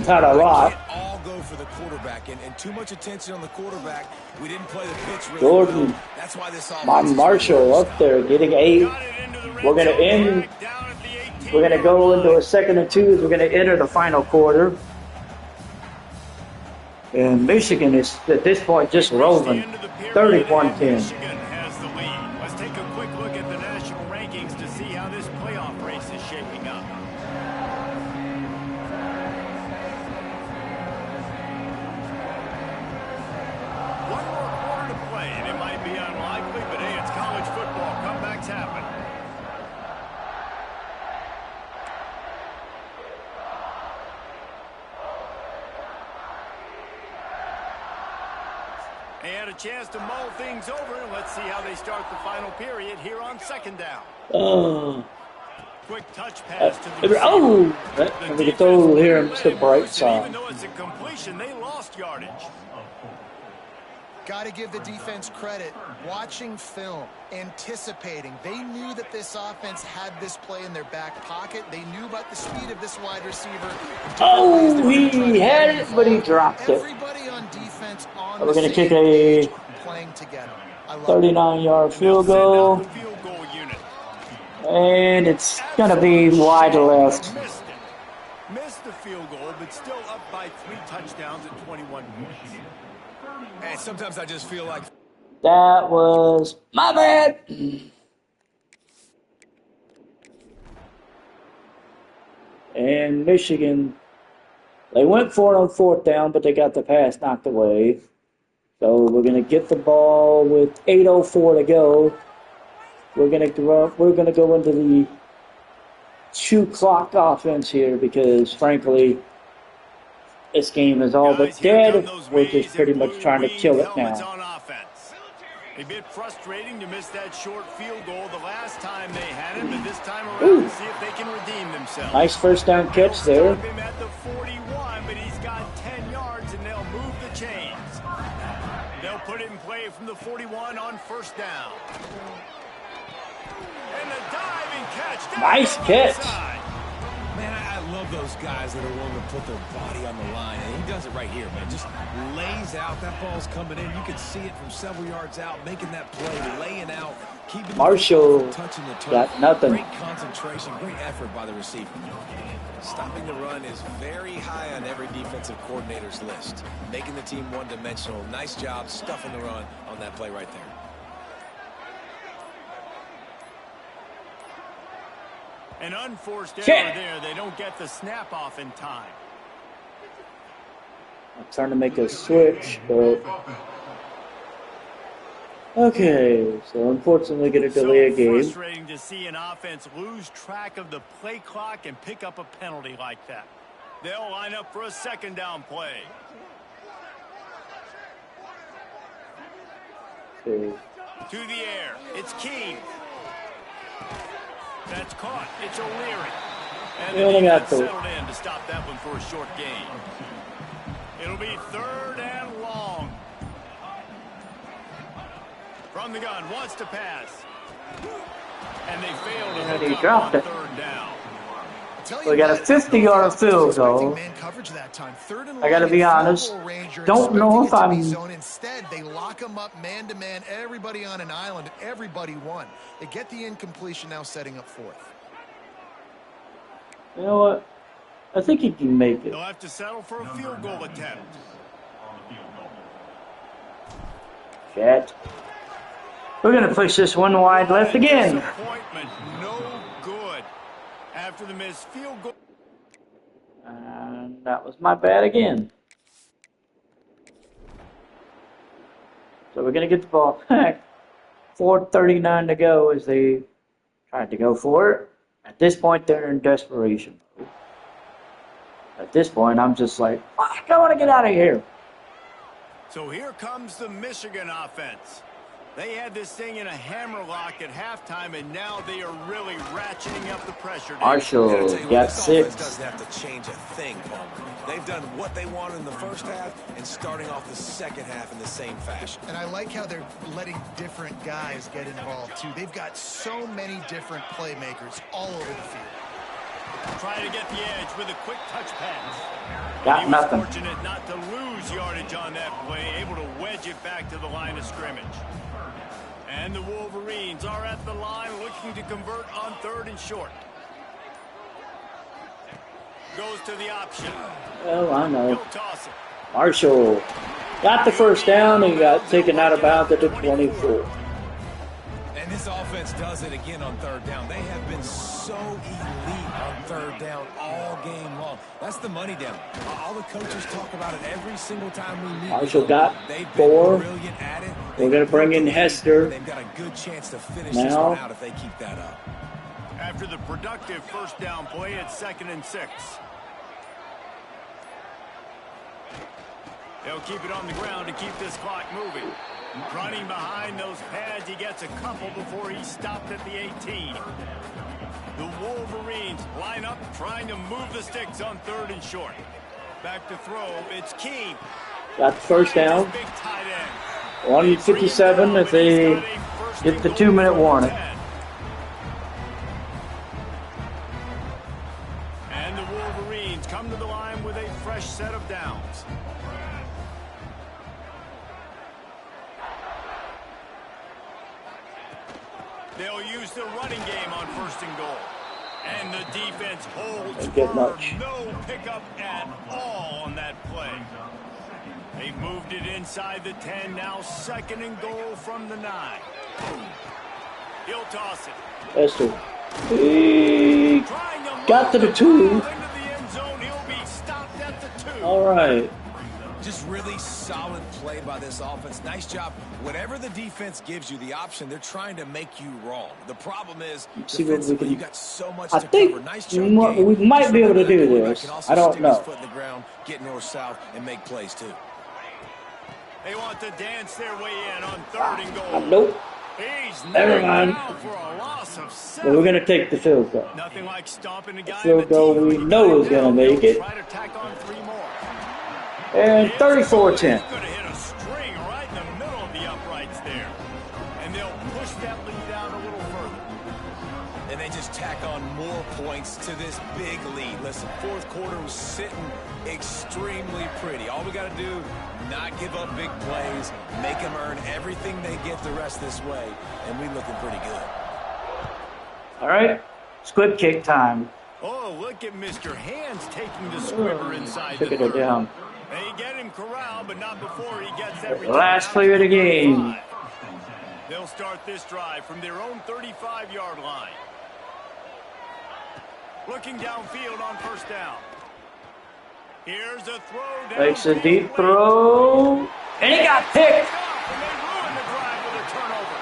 not a lot. All go for the quarterback, and too much attention on the quarterback. We didn't play the pitch really Jordan, well. That's why this offense Marshall up there getting 8. We're going to end. We're going to go into a 2nd and 2. We're going to enter the final quarter. And Michigan is, at this point, just rolling 31-10. Michigan has the lead. Let's take a quick look at the national rankings to see how this playoff race is shaping up. One more quarter to play, and it might be unlikely, but hey, it's college football. Comebacks happen. And a chance to mull things over. Let's see how they start the final period here on 2nd down. Quick touch pass to the let me throw here Mr. Brightside. Even though it's a completion, they lost yardage. Got to give the defense credit. Watching film, anticipating. They knew that this offense had this play in their back pocket. They knew about the speed of this wide receiver. He had it, but he dropped it. Everybody on defense on We're going to kick a 39-yard field goal. And it's going to be wide left. Missed the field goal, but still up by 3 touchdowns at 21 points. And sometimes I just feel like that was my bad. And Michigan, they went for it on 4th down, but they got the pass knocked away. So we're going to get the ball with 8:04 to go. We're going to go into the 2-clock offense here because, frankly, this game is all but dead. We're just pretty much trying to kill it now. A bit frustrating to miss that short field goal the last time they had it, but this time around, see if they can redeem themselves. Nice first down catch there. Stop him at the 41, but he's got 10 yards, and they'll move the chains. They'll put it in play from the 41 on 1st down. And the diving catch. Nice catch. Man, I love those guys that are willing to put their body on the line. And he does it right here, man. Just lays out. That ball's coming in. You can see it from several yards out, making that play, laying out, keeping Marshall touching the turf. got nothing. Great concentration, great effort by the receiver. Stopping the run is very high on every defensive coordinator's list. Making the team one-dimensional. Nice job stuffing the run on that play right there. An unforced error there. They don't get the snap off in time. I'm trying to make a switch, but okay. So unfortunately, get a delay a game. Frustrating to see an offense lose track of the play clock and pick up a penalty like that. They'll line up for a 2nd down play. Okay. To the air. It's King. That's caught. It's O'Leary. And We only got settled in to stop that one for a short gain. It'll be 3rd and long. From the gun, wants to pass. And they failed to And he hook dropped up it. on 3rd down. tell you We got a what, 50-yard field expecting goal. man coverage that time. Third and I gotta long be in honest, field goal range, you're don't know if expecting it to be I'm- zone. Instead, they lock them up man-to-man, everybody on an island, and everybody won. They get the incompletion now, setting up fourth. You know what? I think he can make it. They'll have to settle for a field goal attempt. Cat. We're going to push this one wide left again. Disappointment, no good. After the missed field goal. And that was my bad again. So we're going to get the ball back. 4:39 to go as they tried to go for it. At this point, they're in desperation mode. At this point, I'm just like, fuck, I want to get out of here. So here comes the Michigan offense. They had this thing in a hammerlock at halftime, and now they are really ratcheting up the pressure. Marshall Gotta tell you what, got this offense 6. doesn't have to change a thing, Palmer. They've done what they wanted in the first half and starting off the second half in the same fashion. And I like how they're letting different guys get involved, too. They've got so many different playmakers all over the field. Trying to get the edge with a quick touch pass. Got He was nothing. fortunate not to lose yardage on that play, able to wedge it back to the line of scrimmage. And the Wolverines are at the line looking to convert on 3rd and short. Goes to the option. Oh, I know. He'll toss it. Marshall got the first down and got taken out of bounds at the 24. And this offense does it again on 3rd down. They have been so elite on 3rd down all game long. That's the money down. All the coaches talk about it every single time we meet. Marshall got They've been 4. brilliant at it. We're going to bring in Hester. They've got a good chance to finish this Now. one out if they keep that up. After the productive first down play, it's 2nd and 6. They'll keep it on the ground to keep this clock moving. Running behind those pads, he gets a couple before he stopped at the 18. The Wolverines line up, trying to move the sticks on 3rd and short. Back to throw, it's Key. Got the first down. Big tight end. 157 if they get the 2-minute warning. And the Wolverines come to the line with a fresh set of downs. They'll use the running game on 1st and goal. And the defense holds Don't get firm. much. No pickup at all on that play. They moved it inside the 10. Now 2nd and goal from the 9. He'll toss it. Hester. He got to the 2. Into the end zone. He'll be stopped at the 2. All right. Just really solid play by this offense. Nice job. Whatever the defense gives you the option, they're trying to make you wrong. The problem is, See what we defensively, can- you got so much I to think cover. Nice we job might- game. we might Just be able to remember do that quarterback this. can also I don't stick his know. foot in the ground, get north-south, and make plays too. They want to dance their way in on 3rd and goal. Nope. He's Never mind. down for a loss of But 7. we're going to take the field goal. Nothing like stomping a guy field in the goal teeth we when you know got is him gonna down. make They'll it. Try to tack on 3 more. And 34-10. He's going to hit a string right in the middle of the uprights there. And they'll push that lead out a little further. And they just tack on more points to this big lead. Listen, 4th quarter was sitting extremely pretty. All we got to do, not give up big plays, make them earn everything they get the rest this way, and we looking pretty good. All right. Squib kick time. Oh, look at Mr. Hands taking the squibber inside the Took it 30. down. They get him corralled, but not before he gets that return Last out play to of the the game. 35. They'll start this drive from their own 35-yard line. Looking downfield on 1st down. Here's a throw down. Makes a deep throw. And he got picked. And they ruin the drive with a turnover.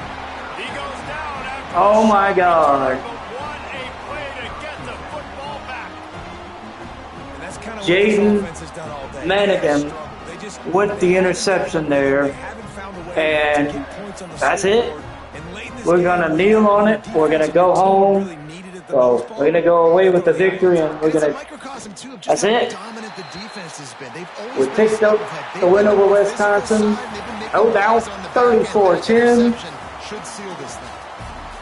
He goes down after Oh, my God. but what a play to get the football back. And that's kind of what Jaden this offense has done all day. Manigan They just with the interception there. They haven't found a way And to get points on the that's scoreboard. it. And late in this We're game, going to kneel on it. We're going to go home. really needed it the So most. we're going to go away with the victory, and we're It's a going to. microcosm, too, of That's just how it. dominant the defense has been. They've always We been picked up solid. Had the big win over on the Wisconsin. physical side. They've been making No doubt, plays on the back end. That 34-10. interception should seal this thing.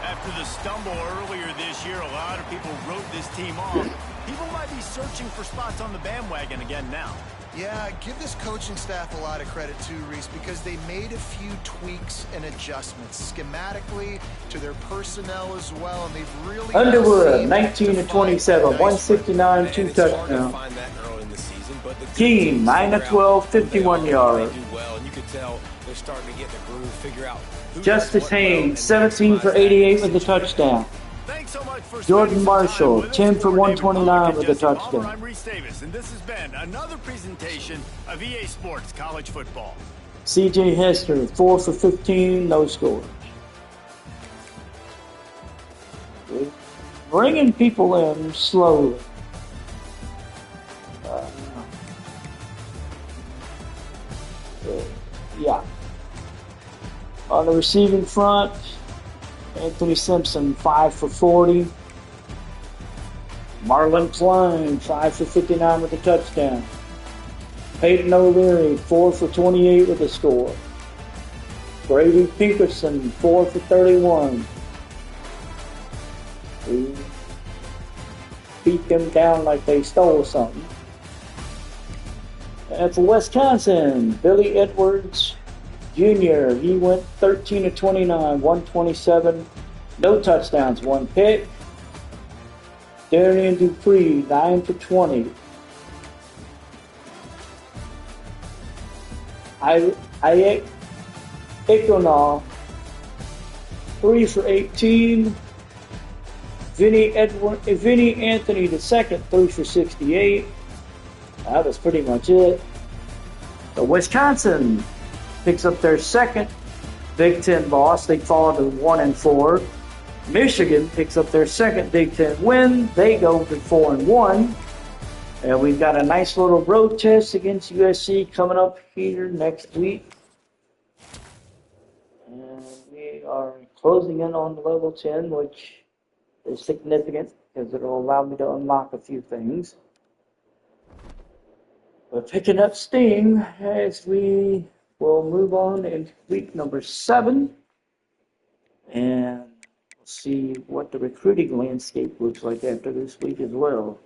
After the stumble earlier this year, a lot of people wrote this team off. People might be searching for spots on the bandwagon again now. Yeah, give this coaching staff a lot of credit too, Reese, because they made a few tweaks and adjustments schematically to their personnel as well, and they've really Underwood, 19 to 27, 169, 2 touchdowns. Team, 9 to 12, 51 yards. Justice Haynes, 17 for 88 with a touchdown. Jordan Marshall, 10 for 129 with a touchdown. I'm Reese Davis, and this has been another presentation of EA Sports College Football. CJ Hester, 4 for 15, no scores. Bringing people in slowly. Yeah. On the receiving front, Anthony Simpson, 5 for 40. Marlon Klein, 5 for 59 with a touchdown. Peyton O'Leary, 4 for 28 with a score. Brady Pinkerson, 4 for 31. We beat them down like they stole something. And for Wisconsin, Billy Edwards Jr., he went 13 to 29, 127, no touchdowns, 1 pick. Darian Dupree, 9 for 20. Ayek Ekonal, 3 for 18. Vinny Anthony II, 3 for 68. That was pretty much it. So Wisconsin picks up their second Big Ten loss. They fall to 1-4. Michigan picks up their second Big Ten win. They go to 4-1. And we've got a nice little road test against USC coming up here next week. And we are closing in on level 10, which is significant because it'll allow me to unlock a few things. We're picking up steam as we will move on into week number 7. And we'll see what the recruiting landscape looks like after this week as well.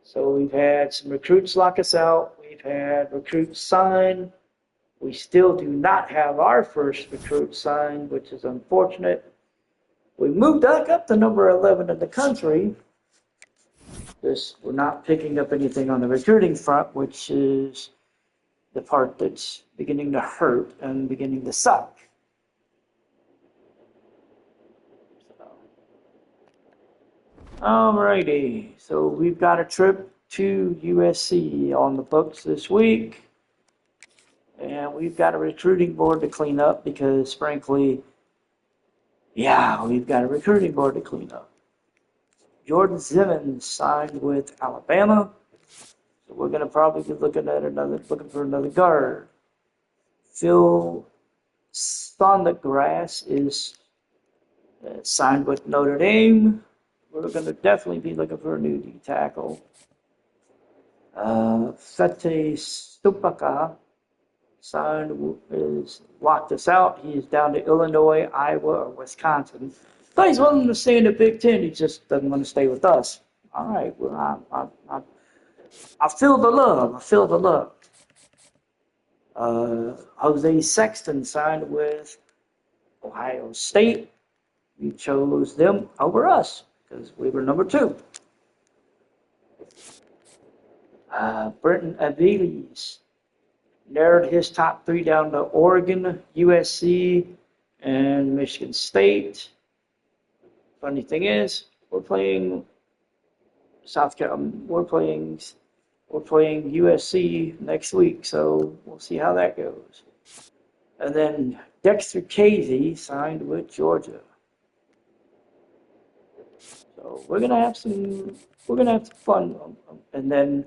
So we've had some recruits lock us out. We've had recruits sign. We still do not have our first recruit signed, which is unfortunate. We moved back up to number 11 in the country. We're not picking up anything on the recruiting front, which is the part that's beginning to hurt and beginning to suck. Alrighty, so we've got a trip to USC on the books this week. And we've got a recruiting board to clean up because, frankly, yeah, we've got a recruiting board to clean up. Jordan Simmons signed with Alabama. So we're going to probably be looking for another guard. Phil Sondergrass is signed with Notre Dame. We're going to definitely be looking for a new D tackle. Fete Stupaka is locked us out. He is down to Illinois, Iowa, or Wisconsin. But he's willing to stay in the Big Ten. He just doesn't want to stay with us. All right. Well, I feel the love. I feel the love. Jose Sexton signed with Ohio State. We chose them over us because we were number 2. Brenton Aviles narrowed his top 3 down to Oregon, USC, and Michigan State. Funny thing is, we're playing South Carolina. We're playing USC next week, so we'll see how that goes. And then Dexter Casey signed with Georgia. So we're gonna have some fun. And then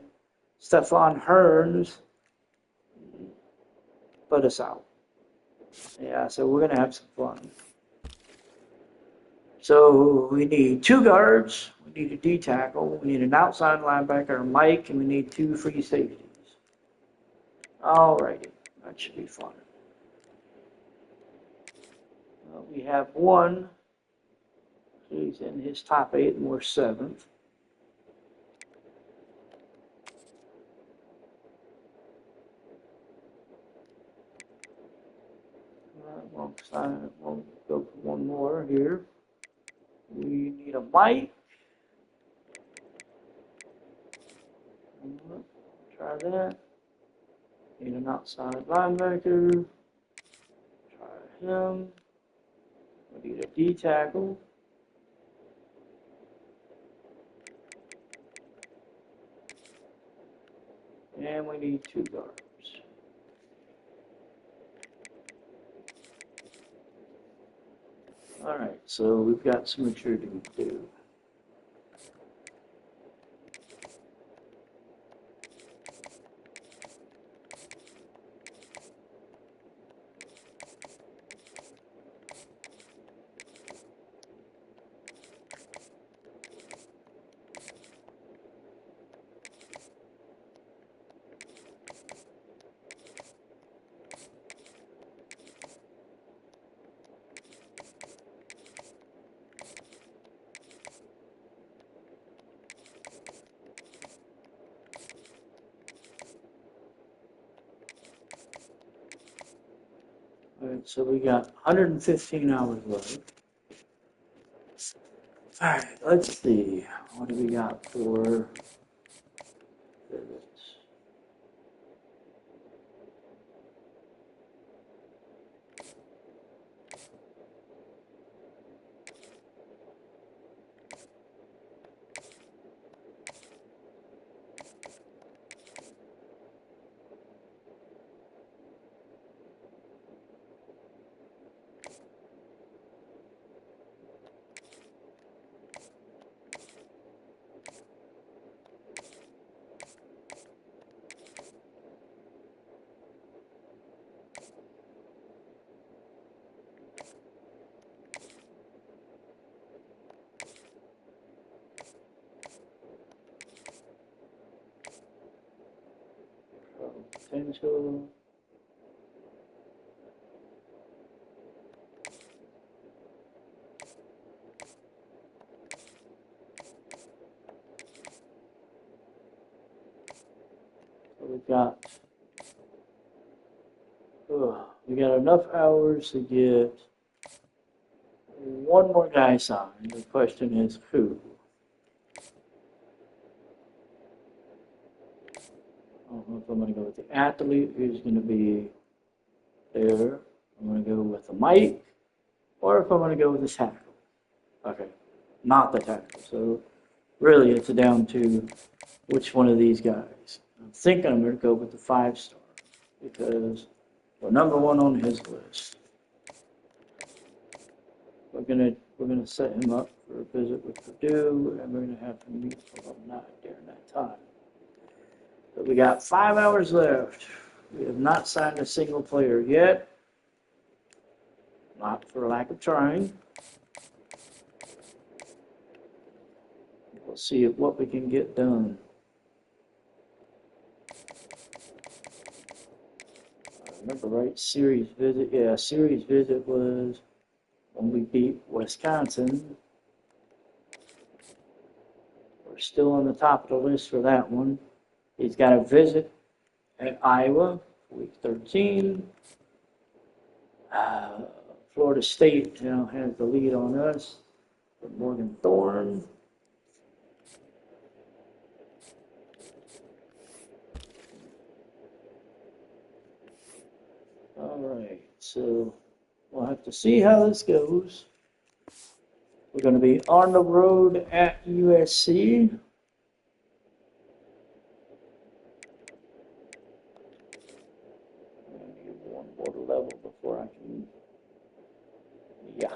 Stephon Hearns put us out. Yeah, so we're gonna have some fun. So we need 2 guards, we need a D tackle, we need an outside linebacker, Mike, and we need 2 free safeties. Alrighty, that should be fun. we have one. He's in his top 8 and we're 7th. We'll go for one more here. We need a Mike. Try that. Need an outside linebacker. Try him. We need a D tackle. And we need 2 guards. All right, so we've got some recruiting to do. All right, so we got 115 hours left. All right, let's see. What do we got for visits? Potential. So we got enough hours to get one more guy signed. The question is who? I don't know if I'm going to go with the athlete who's going to be there. I'm going to go with the Mike, or if I'm going to go with the tackle. Okay, not the tackle. So really it's down to which one of these guys. I'm thinking I'm going to go with the 5-star because we're number 1 on his list. We're gonna set him up for a visit with Purdue, and we're gonna have him meet alumni during that time. But we got 5 hours left. We have not signed a single player yet. Not for lack of trying. We'll see what we can get done. I remember right, series visit. Yeah, series visit was when we beat Wisconsin. We're still on the top of the list for that one. He's got a visit at Iowa, week 13. Florida State now has the lead on us for Morgan Thorne. All right, so we'll have to see how this goes. We're going to be on the road at USC. I need one more level before I can. Yeah.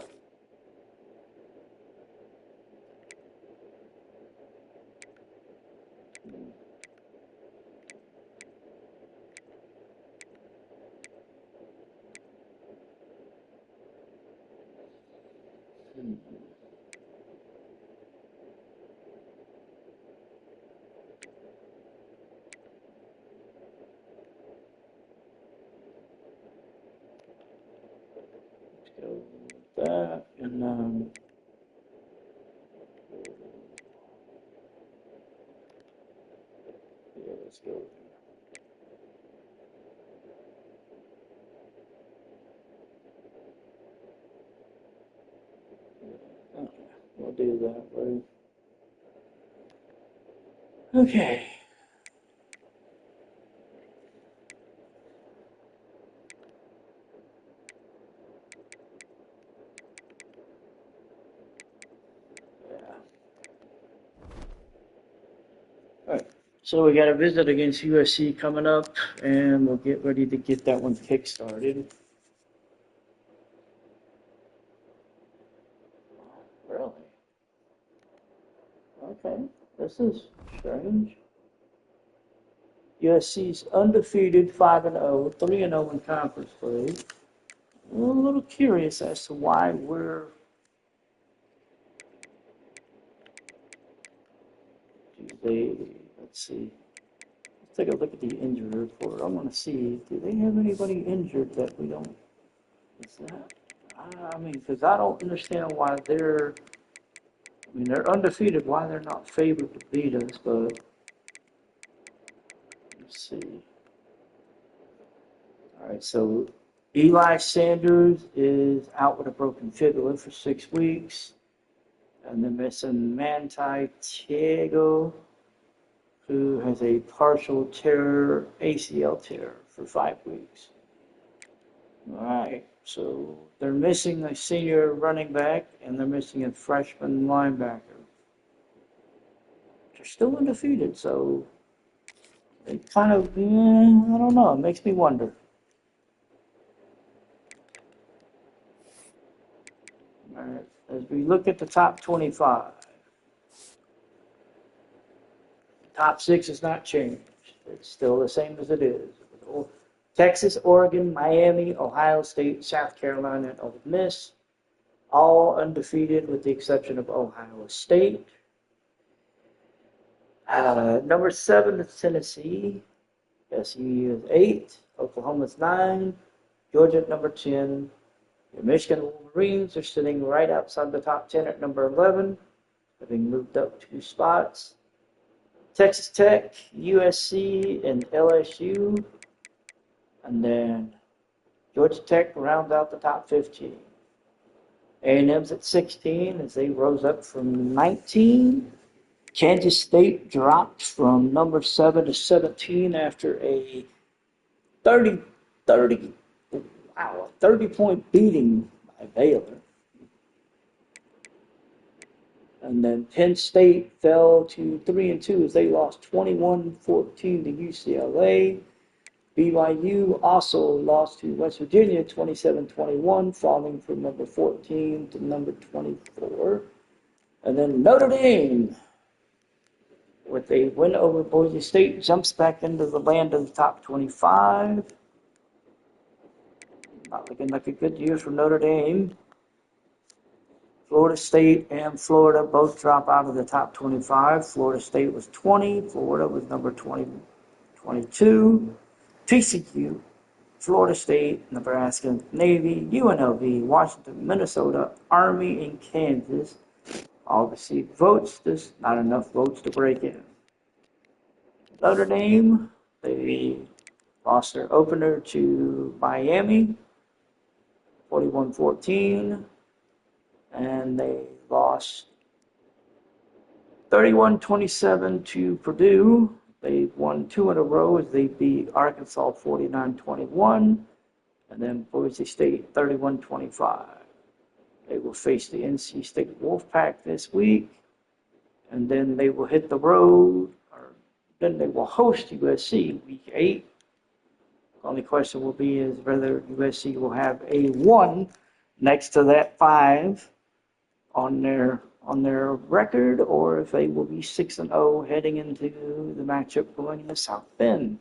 Let's go that, and yeah, let's go. Okay, we'll do that way. Okay. Yeah. All right. So we got a visit against USC coming up, and we'll get ready to get that one kick-started. Really? Okay. This is strange. USC's undefeated, 5-0, 3-0 in conference play. I'm a little curious as to why we're. Let's see. Let's take a look at the injury report. I want to see, do they have anybody injured that we don't? What's that? I mean, because I don't understand why they're. I mean, they're undefeated. Why they're not favored to beat us? But let's see. All right, so Eli Sanders is out with a broken fibula for 6 weeks. And they're missing Manti Te'o, who has a partial tear, ACL tear, for 5 weeks. All right, so they're missing a senior running back, and they're missing a freshman linebacker. They're still undefeated, so they kind of, I don't know, it makes me wonder. All right, as we look at the top 25, top 6 has not changed. It's still the same as it is. Texas, Oregon, Miami, Ohio State, South Carolina, and Ole Miss, all undefeated with the exception of Ohio State. Number 7 is Tennessee. SEU is 8. Oklahoma's 9. Georgia at number 10. The Michigan Wolverines are sitting right outside the top 10 at number 11, having moved up 2 spots. Texas Tech, USC, and LSU. And then Georgia Tech rounds out the top 15. A&M's at 16 as they rose up from 19. Kansas State dropped from number 7 to 17 after a 30-point beating by Baylor. And then Penn State fell to 3-2 as they lost 21-14 to UCLA. BYU also lost to West Virginia 27-21, falling from number 14 to number 24. And then Notre Dame, with a win over Boise State, jumps back into the land of the top 25. Not looking like a good year for Notre Dame. Florida State and Florida both drop out of the top 25. Florida State was 20. Florida was number 22. TCU, Florida State, Nebraska, Navy, UNLV, Washington, Minnesota, Army, and Kansas all received votes. There's not enough votes to break in. Notre Dame, they lost their opener to Miami, 41-14, and they lost 31-27 to Purdue. They won 2 in a row as they beat Arkansas 49-21, and then Boise State 31-25. They will face the NC State Wolfpack this week, and then they will hit the road, or then they will host USC week 8. The only question will be is whether USC will have a 1 next to that 5 on their record, or if they will be 6-0 heading into the matchup going to South Bend.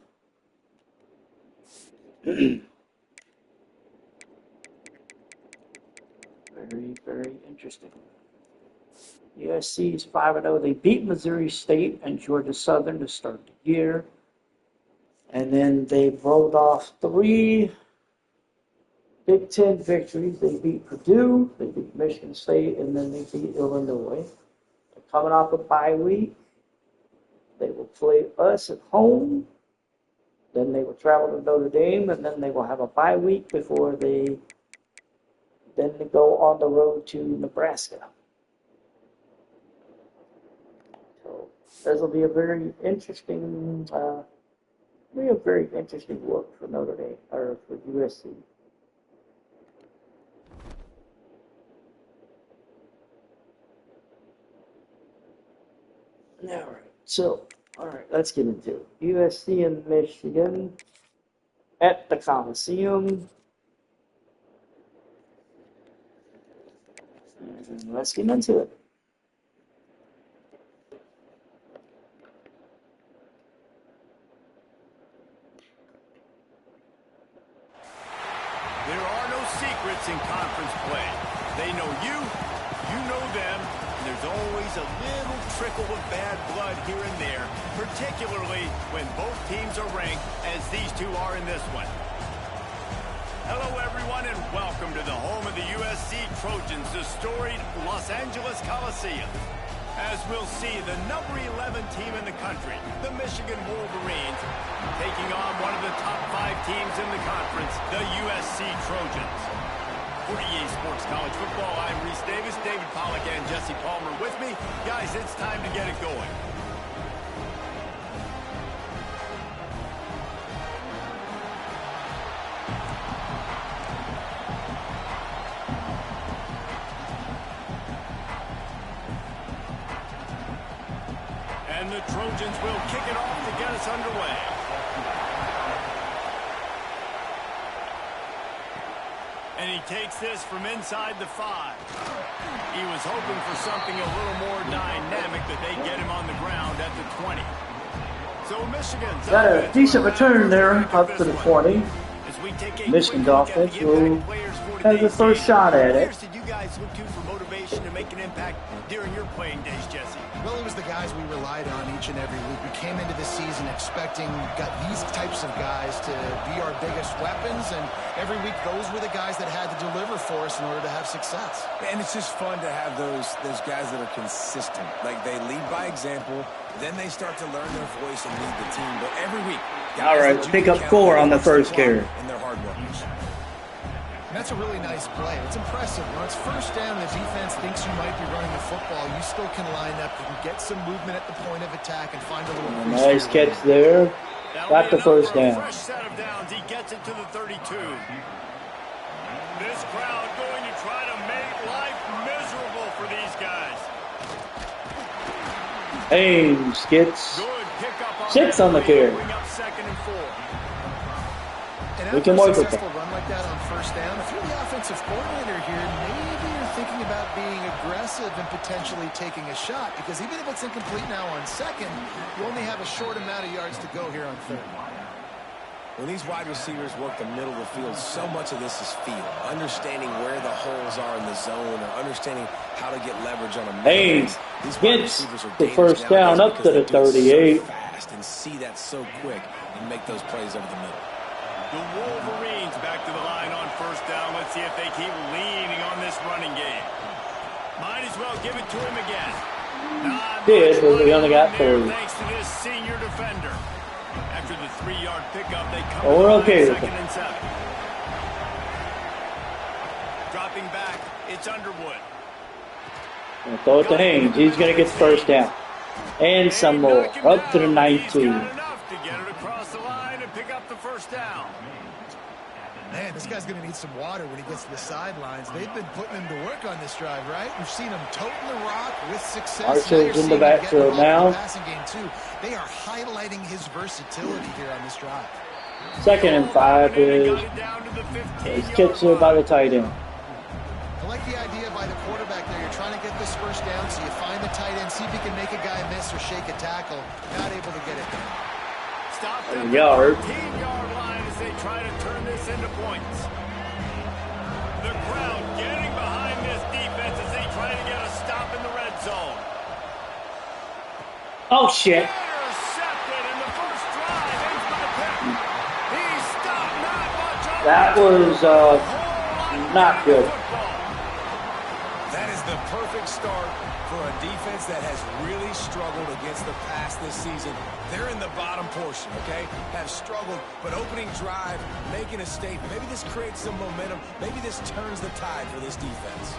Very, very interesting. USC is 5-0. They beat Missouri State and Georgia Southern to start the year. And then they rolled off 3 Big Ten victories. They beat Purdue, they beat Michigan State, and then they beat Illinois. They're coming off a bye week. They will play us at home. Then they will travel to Notre Dame, and then they will have a bye week before they go on the road to Nebraska. So this will be a very interesting, look for Notre Dame or for USC. All right, let's get into it. USC and Michigan at the Coliseum. And let's get into it. There are no secrets in conference play. They know you know them, and there's always a little trickle of bad blood here and there, particularly when both teams are ranked as these two are in this one. Hello, everyone, and welcome to the home of the USC Trojans, the storied Los Angeles Coliseum. As we'll see, the number 11 team in the country, the Michigan Wolverines, taking on one of the top 5 teams in the conference, the USC Trojans. For EA Sports College Football, I'm Reese Davis, David Pollack, and Jesse Palmer with me. Guys, it's time to get it going. And the Trojans will kick it off to get us underway. And he takes this from inside the 5. He was hoping for something a little more dynamic that they get him on the ground at the 20. So Michigan's got a decent return there up to the 20. Michigan's offense has the first shot at it. Did you guys look to for motivation to make an impact during your playing days, Jesse? Well, it was the guys we relied on each and every week. We came into the season expecting these types of guys to be our biggest weapons, and every week those were the guys that had to deliver for us in order to have success. And it's just fun to have those guys that are consistent. Like, they lead by example, then they start to learn their voice and lead the team. But every week, all right, pick up 4 on the first carry. And they're hard workers. And that's a really nice play. It's impressive. When it's first down, the defense thinks you might be running the football. You still can line up. You can get some movement at the point of attack and find a little nice catch there. Got the first down. Fresh set of downs. He gets it to the 32. This crowd going to try to make life miserable for these guys. Ames gets 6 on the carry. We can work with that. Run like that on first down. If you're the offensive coordinator here, maybe you're thinking about being aggressive and potentially taking a shot, because even if it's incomplete now on second, you only have a short amount of yards to go here on third. When these wide receivers work the middle of the field, so much of this is feel. Understanding where the holes are in the zone, or understanding how to get leverage on a Hayes gets the first down up to the 38. So fast and see that so quick and make those plays over the middle. The Wolverines back to the line on first down. Let's see if they keep leaning on this running game. Might as well give it to him again. Did, but we only got 30. Thanks to this senior defender. After the 3-yard pickup, they come we're okay with second and 7. Dropping back, it's Underwood. Gonna throw it to Haynes. He's going to get the first down. And some more. Up to the 19. Down. Man, this guy's going to need some water when he gets to the sidelines. They've been putting him to work on this drive, right? We've seen him toting the rock with success. Archer's in the backfield now. Passing game too. They are highlighting his versatility here on this drive. 2nd and 5 is catch by the tight end. I like the idea by the quarterback there. You're trying to get this first down, so you find the tight end, see if he can make a guy miss or shake a tackle. Not able to get it done. Stop them yard. 15-yard line as they try to turn this into points. The crowd getting behind this defense as they try to get a stop in the red zone. Oh, shit. Intercepted in the first drive. Ends by pick. He stopped not much. That was Not good. That is the perfect start for a defense that has really struggled against the pass this season. They're in the bottom portion, okay? Have struggled, but opening drive, making a statement. Maybe this creates some momentum. Maybe this turns the tide for this defense.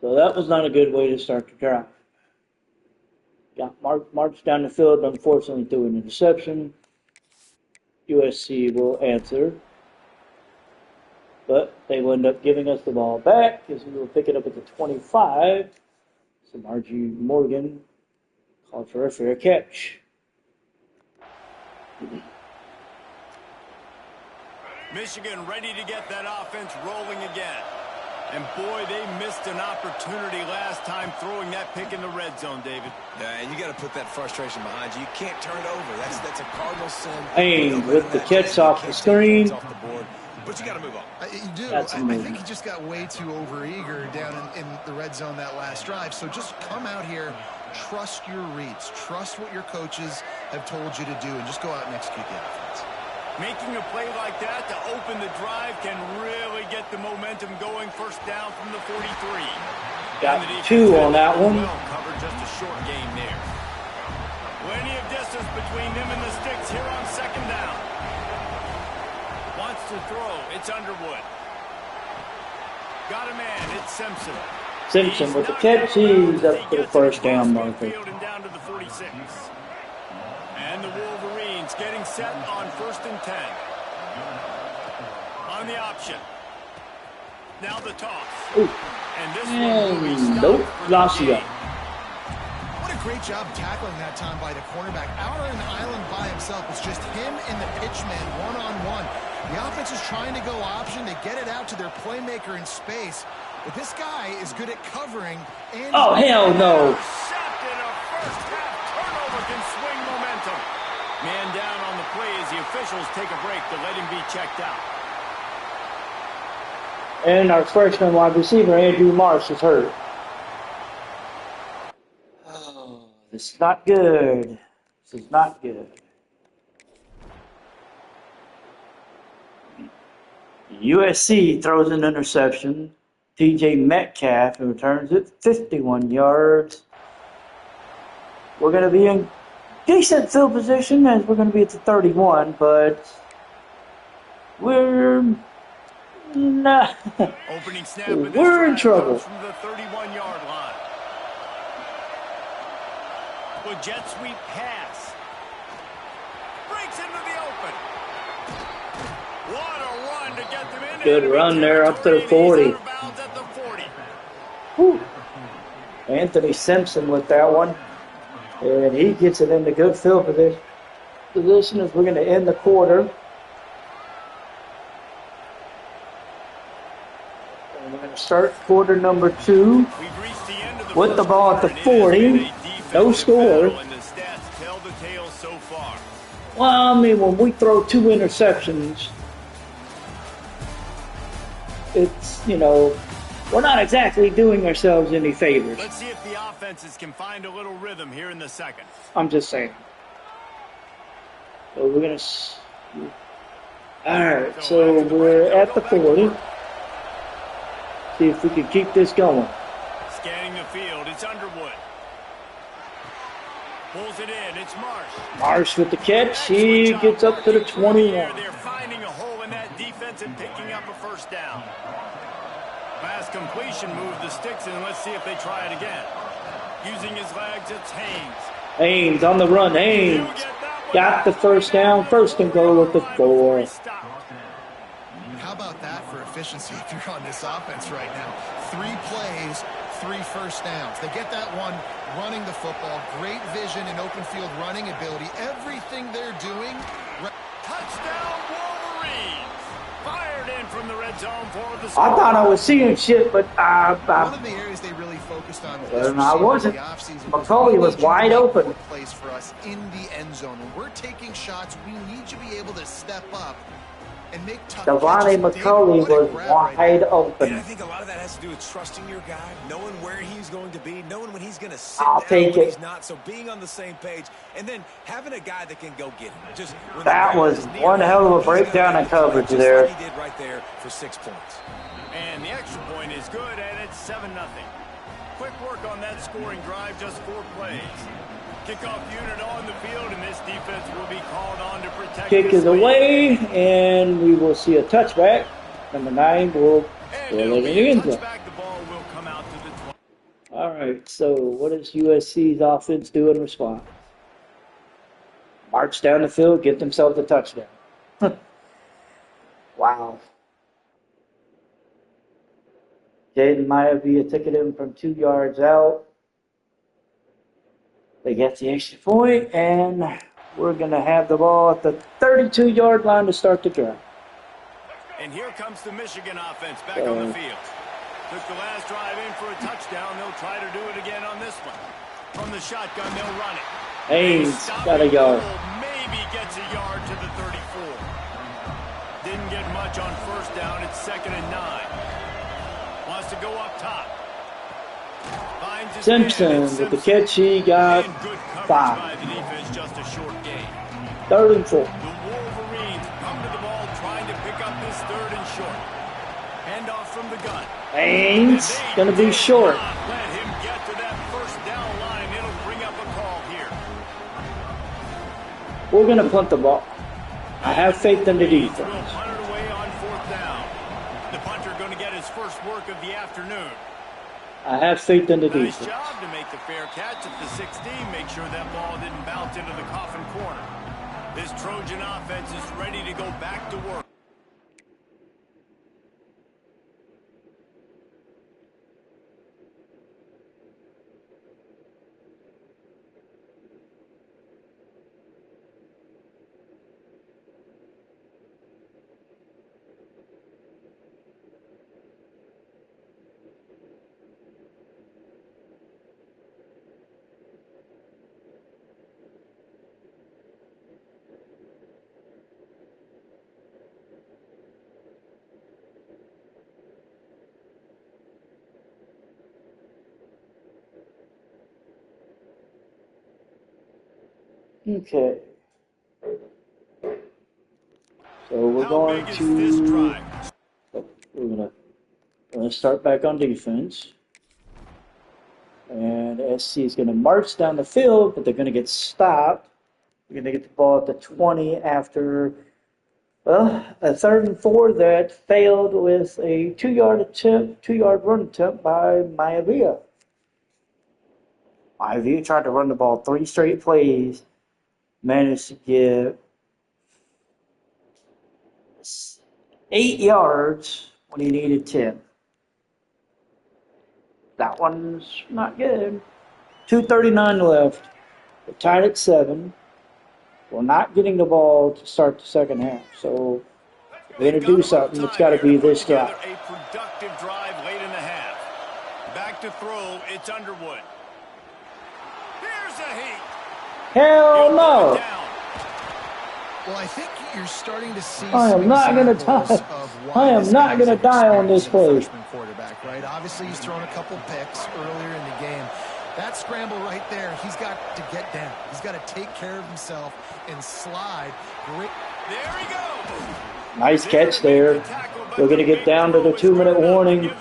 So that was not a good way to start the drive. Got marched down the field, unfortunately threw an interception. USC will answer. But they will end up giving us the ball back as we will pick it up at the 25. So Margie Morgan called for a fair catch. Michigan ready to get that offense rolling again. And boy, they missed an opportunity last time throwing that pick in the red zone, David. Yeah, and you got to put that frustration behind you. You can't turn it over. That's a cardinal sin. Aim with the catch off the screen. Off the board, but you got to move on. You do. That's I think he just got way too overeager down in the red zone that last drive. So just come out here, trust your reads, trust what your coaches have told you to do, and just go out and execute the offense. Making a play like that to open the drive can really get the momentum going. First down from the 43. Got two on that one. Well covered, just a short gain there. Plenty of distance between them and the sticks here on second down. Wants to throw. It's Underwood. Got a man. It's Simpson. Simpson with the catch. He's up to the first down marker. And down to the 46. And the Wolverines getting set on 1st and 10. On the option. Now the toss. Ooh. And this one will be stopped Nope, for the lost you. gain. What a great job tackling that time by the cornerback. Out on the island by himself. It's just him and the pitchman one-on-one. The offense is trying to go option. They get it out to their playmaker in space. But this guy is good at covering. And Oh, hell no. Intercepted. A first-half turnover can swing momentum. Man down on the play as the officials take a break to let him be checked out. And our freshman wide receiver, Andrew Marsh, is hurt. Oh, this is not good. This is not good. USC throws an interception. TJ Metcalf returns it 51 yards. We're going to be in decent field position as we're going to be at the 31, but we're not. Opening snap of this We're in drive trouble. comes from the 31-yard line. With jet sweep pass. Breaks into the open. What a run to get them in. Good run there up to the 40. He's out of bounds at the 40. Whew. Anthony Simpson with that one. And he gets it into good field position as we're going to end the quarter. And we're going to start quarter number 2 We've reached the end of the with the first ball at the quarter, and it has 40. been a defensive No score. battle, and the stats tell the tale so far. Well, I mean, when we throw 2 interceptions, it's, we're not exactly doing ourselves any favors. Let's see if the offenses can find a little rhythm here in the second. I'm just saying. So we're going to... Alright, so we're at the 40. See if we can keep this going. Scanning the field, it's Underwood. Pulls it in, it's Marsh. Marsh with the catch. He gets up to the 21. They're finding a hole in that defense and picking up a first down. Pass completion, move the sticks, and let's see if they try it again. Using his legs, it's Haynes. Haynes on the run. Haynes got the first down. First and goal at the 4. How about that for efficiency if you're on this offense right now? 3 plays, 3 first downs. They get that one running the football. Great vision and open field running ability. Everything they're doing. Touchdown Wolverines! Fired in from the red zone for the I thought I was seeing shit, but one of the areas they really focused on was I wasn't. the offseason. McCauley was wide open. Place for us in the end zone. When we're taking shots, we need to be able to step up and make tough Devontae catches. McCulley What a was grab right wide there. And open. I think a lot of that has to do with trusting your guy, knowing where he's going to be, knowing when he's going to sit I'll down, take when it. he's not. So being on the same page, and then having a guy that can go get him. Just when the That ball was is near one him, hell of a he's gonna breakdown make in the play, coverage just there. like he did right there for 6 points. And the extra point is good, and it's 7-0. Quick work on that scoring drive, just 4 plays. Kickoff unit on the field, and this defense will be called on to protect. Kick is away, and we will see a touchback. Number 9 will And throw it'll it in be the a end zone. touchback. The ball will come out to the 20. All right, so what does USC's offense do in response? March down the field, get themselves a touchdown. Wow. Jaden Maivia took it in from 2 yards out. They get the extra point, and we're going to have the ball at the 32-yard line to start the drive. And here comes the Michigan offense back on the field. Took the last drive in for a touchdown. They'll try to do it again on this one. From the shotgun, they'll run it. Haynes got a yard. Maybe gets a yard to the 34. Didn't get much on first down. It's 2nd and 9. Wants to go up top. Finds his Simpson man. with the catch, he got And good coverage 5. by the defense, just a short gain. 3rd and 4. The Wolverines come to the ball trying to pick up this 3rd and short. Handoff from the gun. Haynes going to be short. Let him get to that first down line. It'll bring up a call here. We're going to punt the ball. I have faith in the Will defense. punt it away on 4th down. The punter going to get his first work of the afternoon. I have faith in the Nice defense. job to make the fair catch at the 16. Make sure that ball didn't bounce into the coffin corner. This Trojan offense is ready to go back to work. Okay. So we're How going big is this to drive? we're gonna start back on defense. And SC is gonna march down the field, but they're gonna get stopped. We're gonna get the ball at the 20 after a 3rd and 4 that failed with a 2-yard run attempt by Maivia. Maivia tried to run the ball 3 straight plays, managed to get 8 yards when he needed 10. That one's not good. 2:39 left. We're tied at 7. We're not getting the ball to start the second half. So if we're going to do something, it's got to be this guy. A productive drive late in the half. Back to throw. It's Underwood. Here's a heat. Hell no. Well, I think you're starting to see I am some not gonna examples die. of why I am this not guy's gonna an die on this experienced play. freshman quarterback, right? Obviously, he's thrown a couple picks earlier in the game. That scramble right there, he's got to get down. He's got to take care of himself and slide. Great. There he goes. Nice catch there. We're going to get down to the 2-minute warning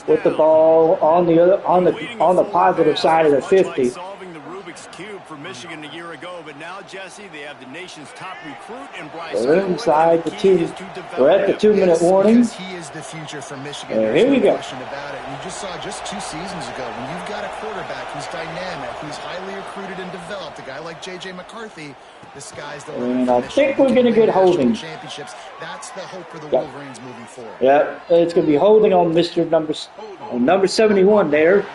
with the ball on the positive side of the 50. Solving the Rubik's Cube for Michigan a year ago, but now, Jesse, they have the nation's top recruit in Bryce. We're inside the 2. We're at the 2-minute warning. Because he is the future for Michigan. Here There's we no go. question about it. You just saw just 2 seasons ago when you've got a quarterback who's dynamic, who's highly recruited and developed, a guy like J.J. McCarthy, the sky's the limit. And for I Michigan. think we're going to get National holding. championships. That's the hope for the Yeah. Wolverines moving forward. Yeah, it's going to be holding on number 71 there.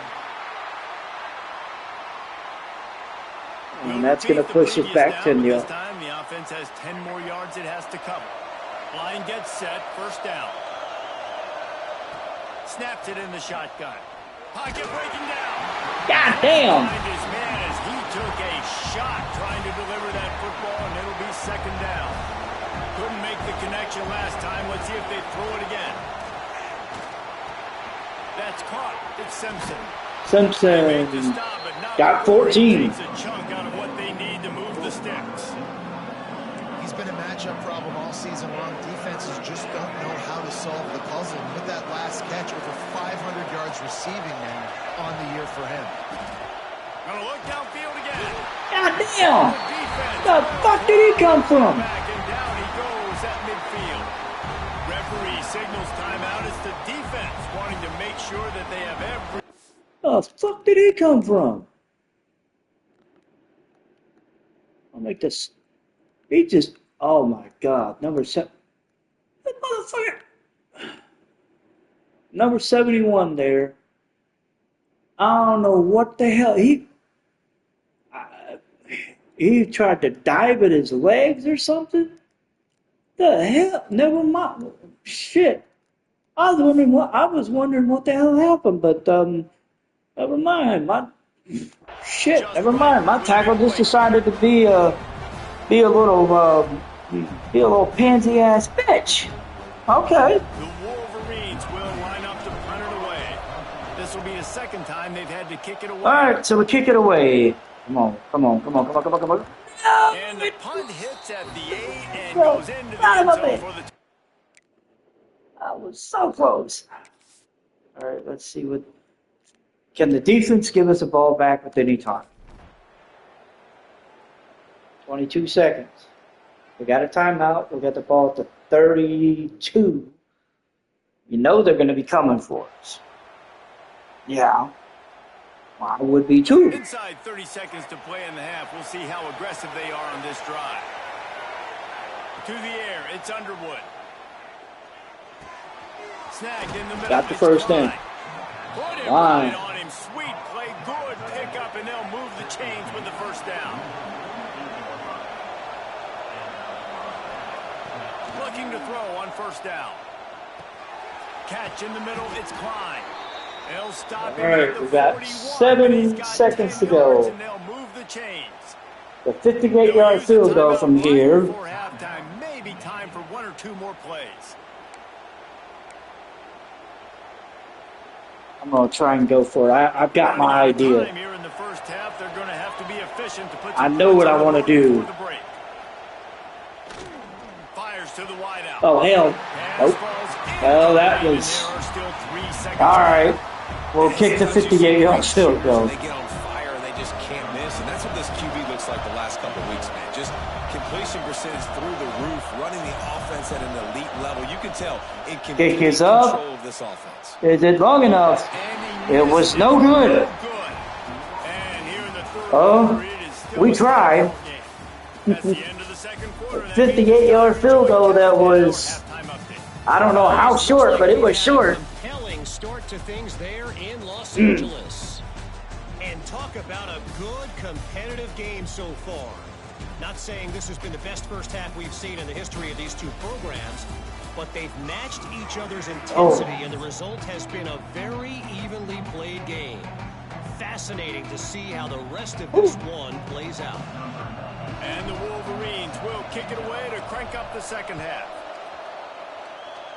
And that's going to push it back 10 yards. This time, the offense has 10 more yards it has to cover. Line gets set, first down. Snaps it in the shotgun. Pocket breaking down. God damn! Behind his man as he took a shot trying to deliver that football, and it'll be 2nd down. Couldn't make the connection last time. Let's see if they throw it again. That's caught. It's Simpson. Simpson got 14. Takes a chunk out of what they need to move the sticks. He's been a matchup problem all season long. Defenses just don't know how to solve the puzzle. And with that last catch, over 500 yards receiving now on the year for him. Gonna look downfield again. God damn! The fuck did he come from? Back and down he goes at midfield. Referee signals timeout. It's the defense wanting to make sure that they have every... The fuck did he come from? I'll make this. He just. Oh my God. Number 7. That motherfucker. Number 71 there. I don't know what the hell. He tried to dive at his legs or something. The hell? Never mind. Shit. I was wondering what the hell happened, but never mind. Never mind. My tackle just decided to be a little pansy ass bitch. Okay. The Wolverines will line up to punt it away. This will be the second time they've had to kick it away. All right, so we kick it away. Come on. No! And the punt hits at the 8 and goes into the end zone for the... I was so close. All right, let's see what... Can the defense give us a ball back with any time? 22 seconds. We got a timeout. We got the ball at the 32. You know they're going to be coming for us. Yeah. I would be too. Inside 30 seconds to play in the half. We'll see how aggressive they are on this drive. To the air, it's Underwood. Snagged in the middle. Got the first in. Put it right on him. Sweet play. Good pick up, and they'll move the chains with the first down. Looking to throw on first down. Catch in the middle. It's Klein. They'll stop him. All right, we got 7 seconds to go. And they'll move the chains. The 58-yard field goal from here. Before halftime, maybe time for 1 or 2 more plays. I'm going to try and go for it. I've got my idea. Here in the first half, they're going to have to be efficient to put I know what I want to do. Fires to the wide out. Oh, hell. Nope. Well, that was... All right. We'll kick the 58-yard field goal. They get on fire and they just can't miss, and that's what this QB looks like the last couple of weeks, man. Just completion percentage through the roof, running the offense at an elite level. You can tell in complete control of this offense. Is it long enough? It was no good. Oh, we tried. 58-yard field goal that was, I don't know how short, but it was short. Compelling start to things there in Los Angeles. And talk about a good competitive game so far. Not saying this has been the best first half we've seen in the history of these two programs, but they've matched each other's intensity, and the result has been a very evenly played game. Fascinating to see how the rest of this one plays out. And the Wolverines will kick it away to crank up the second half.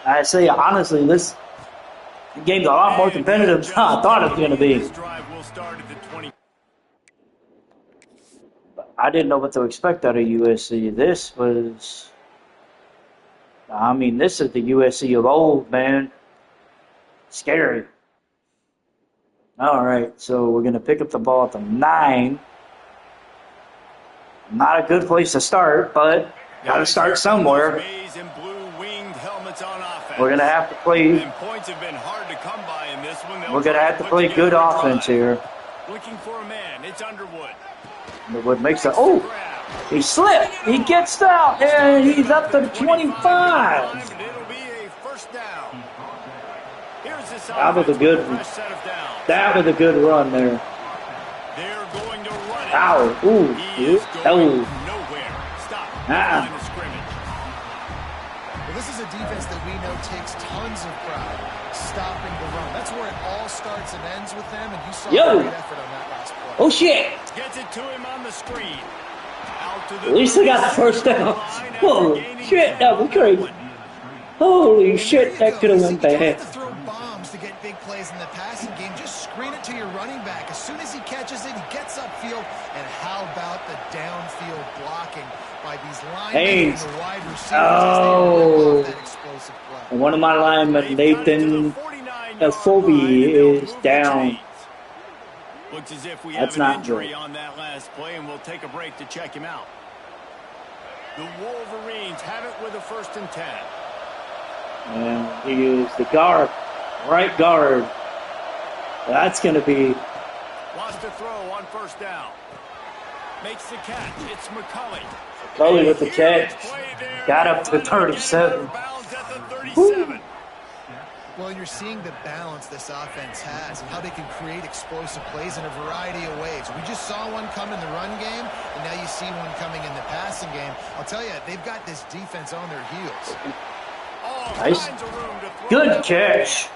I say, honestly, this game's a lot more competitive than I thought it was going to be. This drive will start at the 20. I didn't know what to expect out of USC. This was... I mean, this is the USC of old, man. Scary. All right, so we're going to pick up the ball at the 9. Not a good place to start, but got to start somewhere. We're going to have to play. Points have been hard to come by in this one. We're going to have to play good offense here. Looking for a man. It's Underwood. Underwood makes a... Oh! He slipped. He gets out, and he's up to 25. It'll be a first down. That was a good one. That was a good run there. They're going to run it. Ow. Ooh. He is going nowhere. Stop. Line of scrimmage. Well, this is a defense that we know takes tons of pride stopping the run. That's where it all starts and ends with them, and you saw a great effort on that last play. Oh, shit. Gets it to him on the screen. At least they got the first down. Holy shit, that was crazy. Holy shit, that could have went You don't bad. have to throw bombs to get big plays in the passing game. Just screen it to your running back. As soon as he catches it, he gets upfield. And how about the downfield blocking by these linemen and the wide receivers as they rip off that explosive play. One of my linemen, Nathan Elphobi, is down. Looks as if we That's have an not injury good. on that last play, and we'll take a break to check him out. The Wolverines have it with a 1st and 10. And he is the guard, right guard. That's going to be... Lost a throw on 1st down. Makes the catch. It's McCulley. Cully with the catch. Got up to 37. Woo. Well, you're seeing the balance this offense has and how they can create explosive plays in a variety of ways. We just saw one come in the run game, and now you see one coming in the passing game. I'll tell you, they've got this defense on their heels. Nice. Good catch.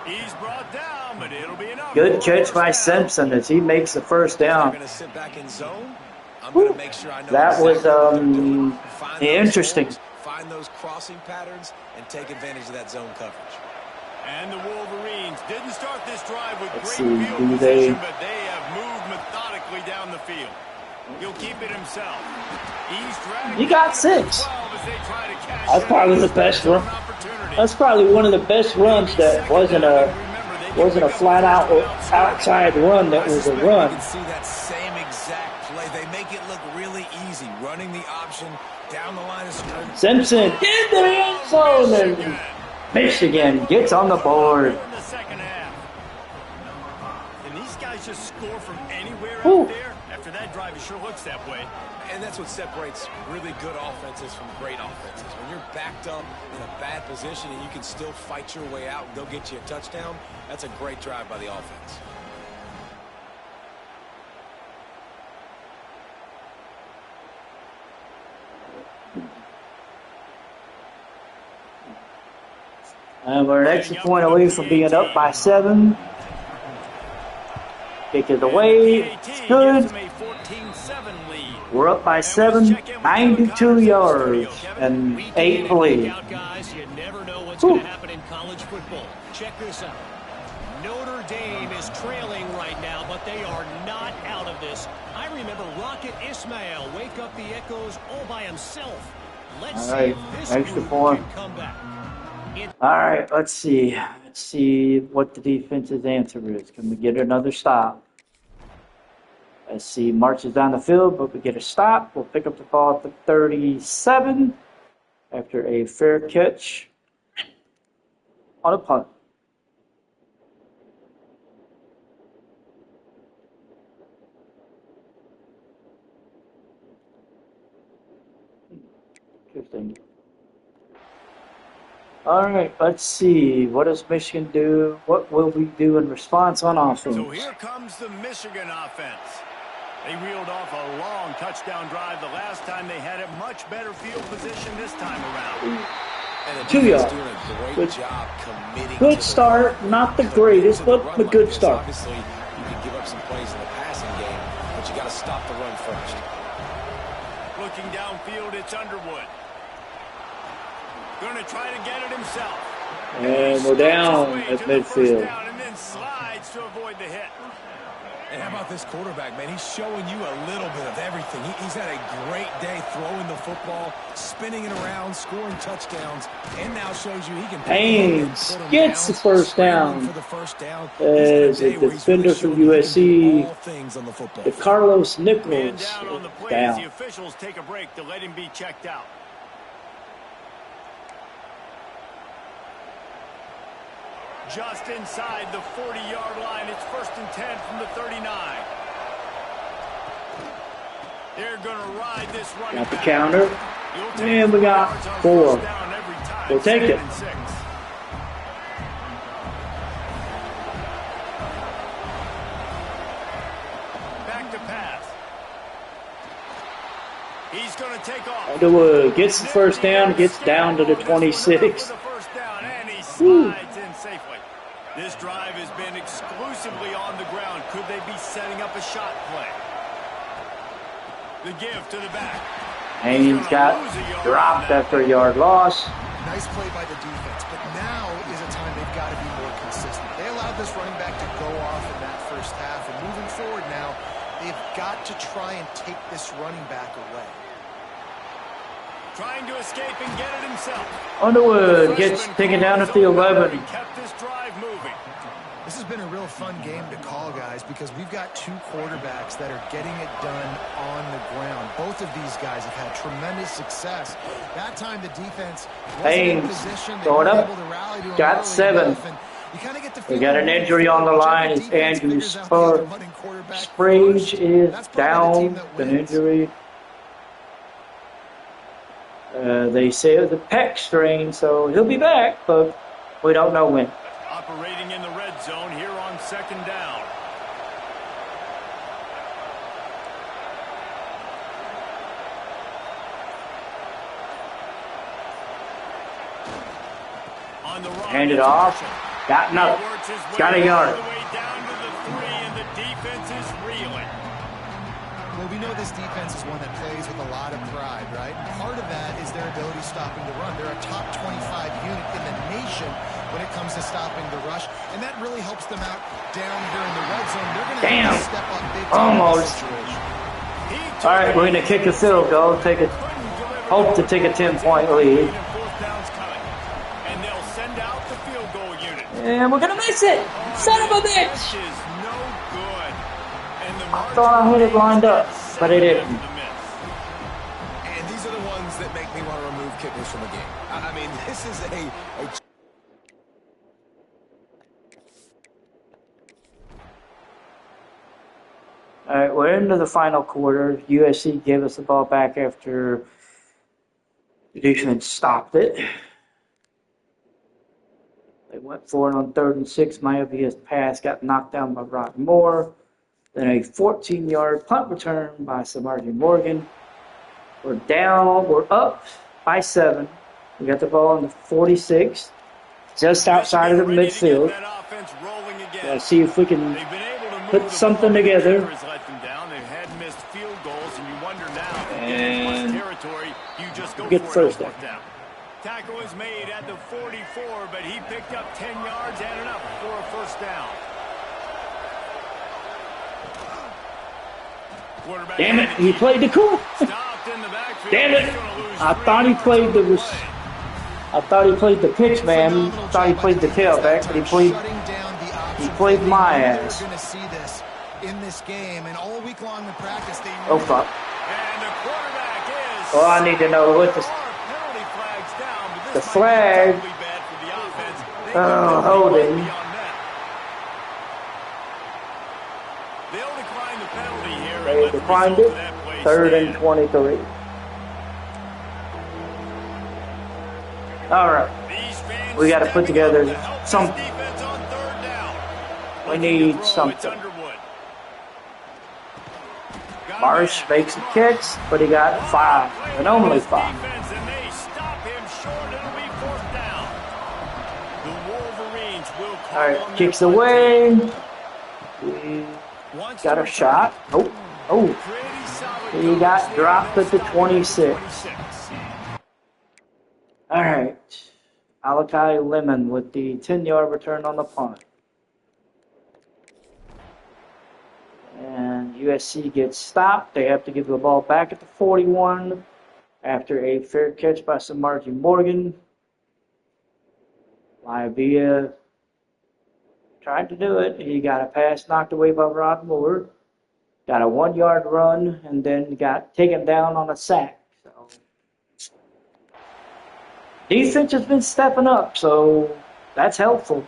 He's brought down, but it'll be enough. Good catch by Simpson as he makes the 1st down. Going to sit back in zone. I'm going to make sure I know That was Find those interesting. holes, find those crossing patterns and take advantage of that zone coverage. And the Wolverines didn't start this drive with Let's great see, field do position, they- but they have moved methodically down the field. He'll keep it himself. He's dragging He got it 6. 12 as they try to cash That's in probably on the this best red run. zone opportunity. That's probably one of the best runs that wasn't a flat out outside run. That was a You run. can see that same exact play. They make it look really easy, running the option down the line of scrimmage. Simpson in the end zone, and Michigan gets on the board. In the second half. And these guys just score from anywhere Whew. out there. After that drive, it sure looks that way. And that's what separates really good offenses from great offenses. When you're backed up in a bad position and you can still fight your way out and go get you a touchdown, that's a great drive by the offense. And we're an extra point away from being up by 7. Kick it away. It's good. We're up by 7, 92 yards, and 8 plays. Guys, you never know what's going to happen in college football. Check this out. Notre Dame is trailing right now, but they are not out of this. I remember Rocket Ismail wake up the echoes all by himself. Let's All right, see if this extra group point. can come back. All right, let's see. Let's see what the defense's answer is. Can we get another stop? Let's see. Marches down the field, but we get a stop. We'll pick up the ball at the 37 after a fair catch on a punt. Interesting. All right, let's see. What does Michigan do? What will we do in response on offense? So here comes the Michigan offense. They reeled off a long touchdown drive the last time. They had a much better field position this time around. And the 2 defense yards. doing a great Good- job committing Good to the start, run. not the Committing greatest, to the but run a like good this. start. Obviously, you can give up some plays in the passing game, but you got to stop the run first. Looking downfield, it's Underwood. Going to try to get it himself. And we're down at midfield. And then slides to avoid the hit. And how about this quarterback, man? He's showing you a little bit of everything. He's had a great day throwing the football, spinning it around, scoring touchdowns, and now shows you he can. Haynes gets the first down. For the first down. As a defender from USC, all things on the football. the Carlos Man Nichols down on the is play as the down. officials take a break to let him be checked out. Just inside the 40-yard line. It's 1st and 10 from the 39. They're going to ride this running Got the back. counter. You'll take And we got 4 yards on 4. first down every time. We'll take 2nd it. and 6. Back to pass. He's going to take off. Underwood gets the first down, gets down to the 26. And he Woo. slides in safely. This drive has been exclusively on the ground. Could they be setting up a shot play? The give to the back. Haynes got dropped after a yard loss. Nice play by the defense, but now is a time they've got to be more consistent. They allowed this running back to go off in that first half, and moving forward now, they've got to try and take this running back away. Trying to escape and get it himself. Underwood gets taken down at the 11. Kept this drive moving. This has been a real fun game to call, guys, because we've got two quarterbacks that are getting it done on the ground. Both of these guys have had tremendous success. That time the defense wasn't in position. They weren't able to rally to got 7. We got an injury on the line. It's Andrew Sprague is down with an injury. They say it was a pec strain, so he'll be back, but we don't know when. Operating in the red zone here on second down. On the run, Hand it off. Got nothing. Got a yard. Down to the 3, and the defense is reeling. Well, we know this defense is one that plays with a lot of pride, right? And part of that is their ability stopping the run. They're a top 25 unit in the nation when it comes to stopping the rush, and that really helps them out down here in the red zone. They're going to have to step up big time in this situation. All right, we're going to kick a field goal. Hope to take a 10-point lead. And they'll send out the field goal unit. And we're going to miss it. Son of a bitch. Is no good. I thought I had it lined up, but it didn't. And these are the ones that make me want to remove kickers from the game. I mean, this is a All right, we're into the final quarter. USC gave us the ball back after the defense stopped it. They went for it on 3rd and 6. Maiavia's pass got knocked down by Rod Moore. Then a 14-yard punt return by Samarji Morgan. We're up by 7. We got the ball on the 46, just outside of the midfield. Let's see if we can put something together. And get the first down. Tackle is made at the 44, but he picked up 10 yards and enough for a first down. Damn it, he played the cool. Damn it. I thought he played the pitch man. I thought he played the tailback, but he played my ass. In this game, and all week long in practice, oh fuck. And the quarterback is well, I need to know what the flag. Oh, holding. They'll decline the penalty here. They declined it. 3rd and 23. All right. We got to put together something. We need something. Marsh makes a catch, but he got 5, and only 5. All right, kicks away. We got a shot. Oh, he got dropped at the 26. All right, Alakai Lemon with the 10-yard return on the punt. And USC gets stopped. They have to give the ball back at the 41 after a fair catch by Samarji Morgan. Maivia tried to do it. He got a pass knocked away by Rod Moore. Got a 1-yard run and then got taken down on a sack. So defense has been stepping up, so that's helpful.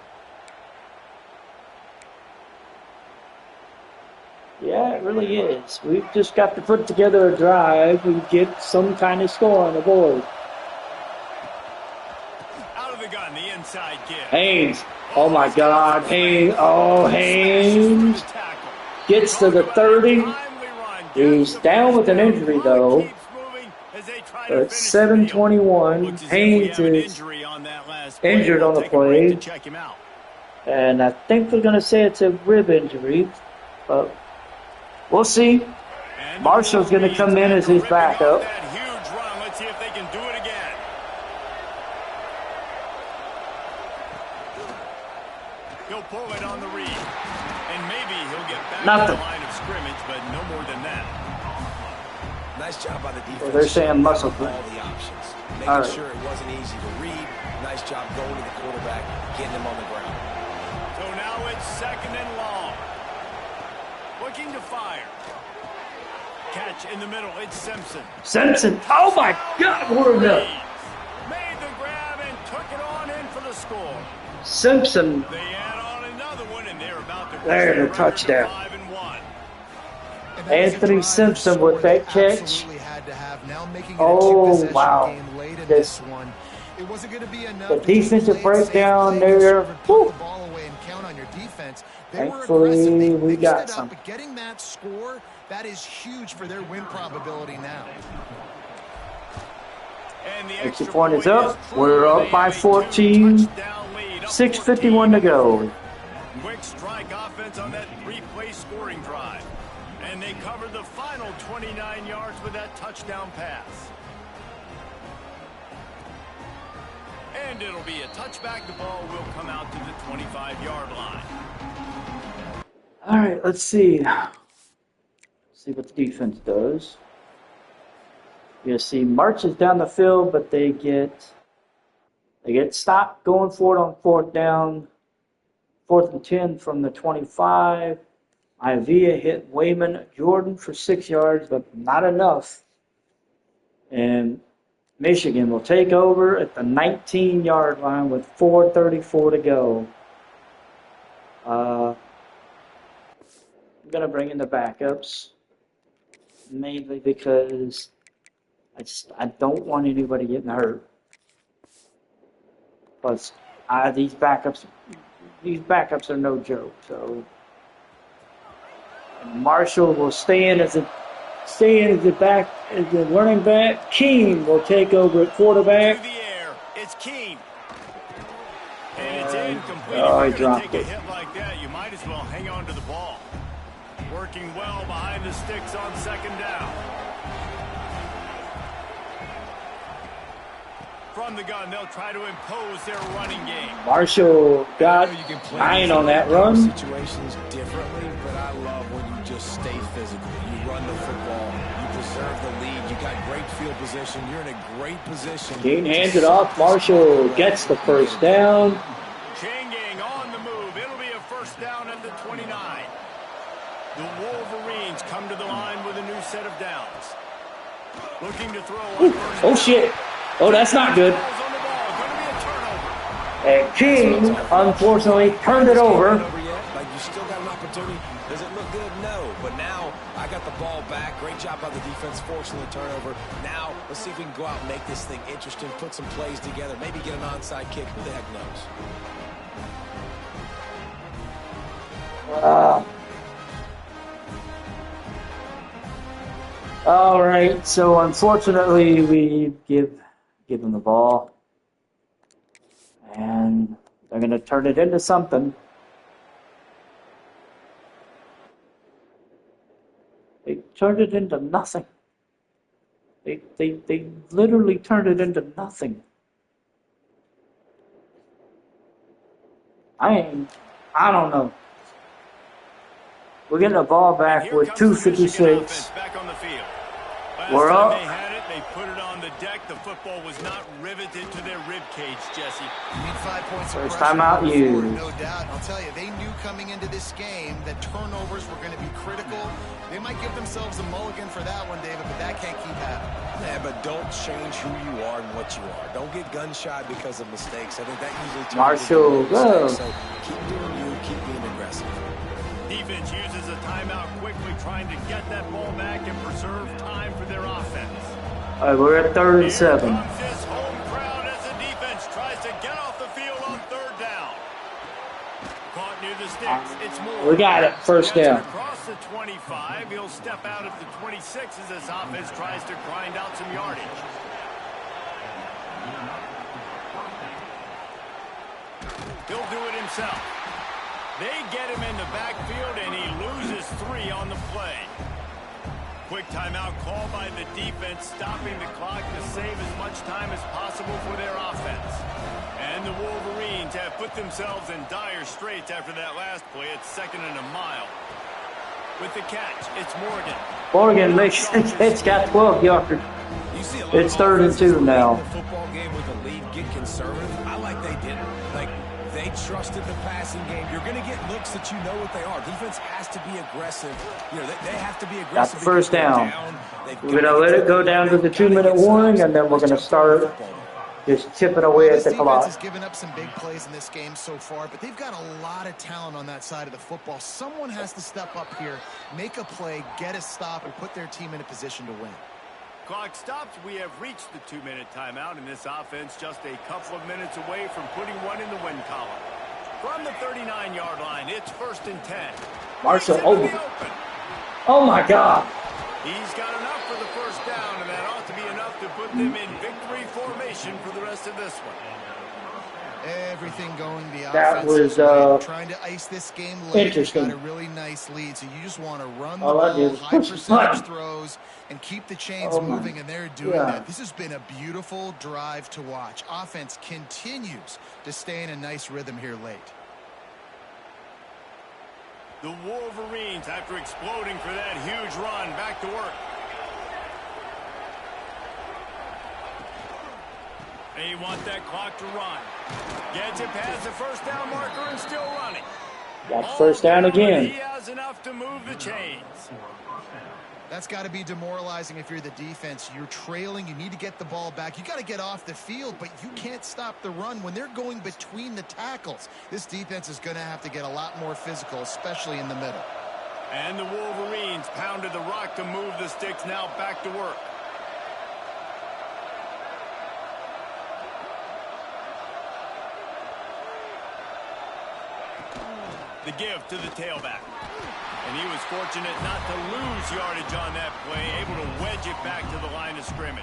Yeah, it really is. We've just got to put together a drive and get some kind of score on the board. Out of the gun, the inside give. Haynes. Oh my God. Haynes. Oh, Haynes gets to the 30. He's down with an injury though. But 7:21. Haynes is injured on the play. And I think they're going to say it's a rib injury. But we'll see. Marshall's going to come in as his backup. That huge run. Let's see if they can do it again. He'll pull it on the read. And maybe he'll get back to the line of scrimmage, but no more than that. Nice job by the defense. Well, they're saying muscle. All the options. Making sure it wasn't easy to read. Nice job going to the quarterback, getting him on the ground. So now it's 2nd and long. Looking to fire. Catch in the middle. It's Simpson. Simpson. Oh, my God. What a nut. Made the grab and took it on in for the score. Simpson. They add on another one, and they're about to there, the touchdown. Anthony Simpson with that catch. Oh, wow. This one. It wasn't going to be enough. The defensive breakdown there. Thankfully, we got some. But getting that score, that is huge for their win probability now. Extra point is up. We're up by 14. 6:51 to go. Quick strike offense on that 3-play scoring drive. And they covered the final 29 yards with that touchdown pass. And it'll be a touchback. The ball will come out to the 25-yard line. All right, let's see. See what the defense does. You see marches down the field, but they get stopped going for it on 4th down. 4th and 10 from the 25. Ivea hit Wayman Jordan for 6 yards, but not enough. And Michigan will take over at the 19-yard line with 4:34 to go. I'm going to bring in the backups, mainly because I don't want anybody getting hurt. Plus, these backups are no joke. So Marshall will stay in as the running back. Keene will take over at quarterback. To the air, it's Keene. And it's incomplete. Oh, he If you're dropped gonna take it. a hit like that, you might as well hang on to the ball. Working well behind the sticks on 2nd down. From the gun, they'll try to impose their running game. Marshall got 9 on that run. Situations differently, but I love when you just stay physical. You run the football, you preserve the lead, you got great field position, you're in a great position. Keene hands it off. Marshall gets the 1st down. Changing on the move. It'll be a 1st down at the 29. The Wolverines come to the line with a new set of downs. Looking to throw. Oh, shit. Oh, that's not good. And King, unfortunately, turned it over. Like, you still got an opportunity. Does it look good? No. But now I got the ball back. Great job by the defense forcing the turnover. Now let's see if we can go out and make this thing interesting, put some plays together, maybe get an onside kick. Who the heck knows? All right, so unfortunately we give them the ball, and they're going to turn it into something. They turned it into nothing. They literally turned it into nothing. I don't know. We're getting the ball back with 2:56. We're up. They had it. They put it on the deck. The football was not riveted to their rib cage, Jesse. You need 5 points of First pressure time out used. No doubt. I'll tell you, they knew coming into this game that turnovers were going to be critical. They might give themselves a mulligan for that one, David, but that can't keep happening. Yeah, but don't change who you are and what you are. Don't get gun shy because of mistakes. I think that usually turns Marshall, into a mistake. So keep doing you, keep being aggressive. Defense uses a timeout quickly, trying to get that ball back and preserve time for their offense. All right, we're at 3rd and 7. Here comes this home crowd as the defense tries to get off the field on 3rd down. Caught near the sticks. It's Moore. We got it. 1st down. Across the 25. He'll step out at the 26 as this offense tries to grind out some yardage. He'll do it himself. They get him in the backfield, and he loses 3 on the play. quick timeout called by the defense, stopping the clock to save as much time as possible for their offense. And the Wolverines have put themselves in dire straits after that last play. It's 2nd and a mile. With the catch, it's Morgan. Morgan makes it's got 12 yards. You see a lot It's of 3rd and offenses 2 now. late in the football game with a lead get conservative. I like they didn't. Like, they trusted the passing game. You're going to get looks that you know what they are. Defense has to be aggressive. You know, they have to be aggressive. Got the first down. They've We're going to let it go down to the 2-minute warning, and then we're going to start just chipping away at the This defense clock. has given up some big plays in this game so far, but they've got a lot of talent on that side of the football. Someone has to step up here, make a play, get a stop, and put their team in a position to win. Clock stops. We have reached the 2-minute timeout, and this offense just a couple of minutes away from putting one in the win column. From the 39-yard line, it's 1st and 10. Marshall, He's in the open. Oh my God. He's got enough for the first down, and that ought to be enough to put them in victory formation for the rest of this one. Everything going the That offense. was trying to ice this game late. interesting. Got a really nice lead, so you just want to run the All I did ball, was high push the percentage button. throws, and keep the chains Oh my moving, and they're doing God. that. This has been a beautiful drive to watch. Offense continues to stay in a nice rhythm here late. The Wolverines, after exploding for that huge run, back to work. They want that clock to run. Gets it past the first down marker and still running. Got the first down again. He has enough to move the chains. That's got to be demoralizing if you're the defense. You're trailing. You need to get the ball back. You got to get off the field, but you can't stop the run when they're going between the tackles. This defense is going to have to get a lot more physical, especially in the middle. And the Wolverines pounded the rock to move the sticks, now back to work. The give to the tailback. And he was fortunate not to lose yardage on that play, able to wedge it back to the line of scrimmage.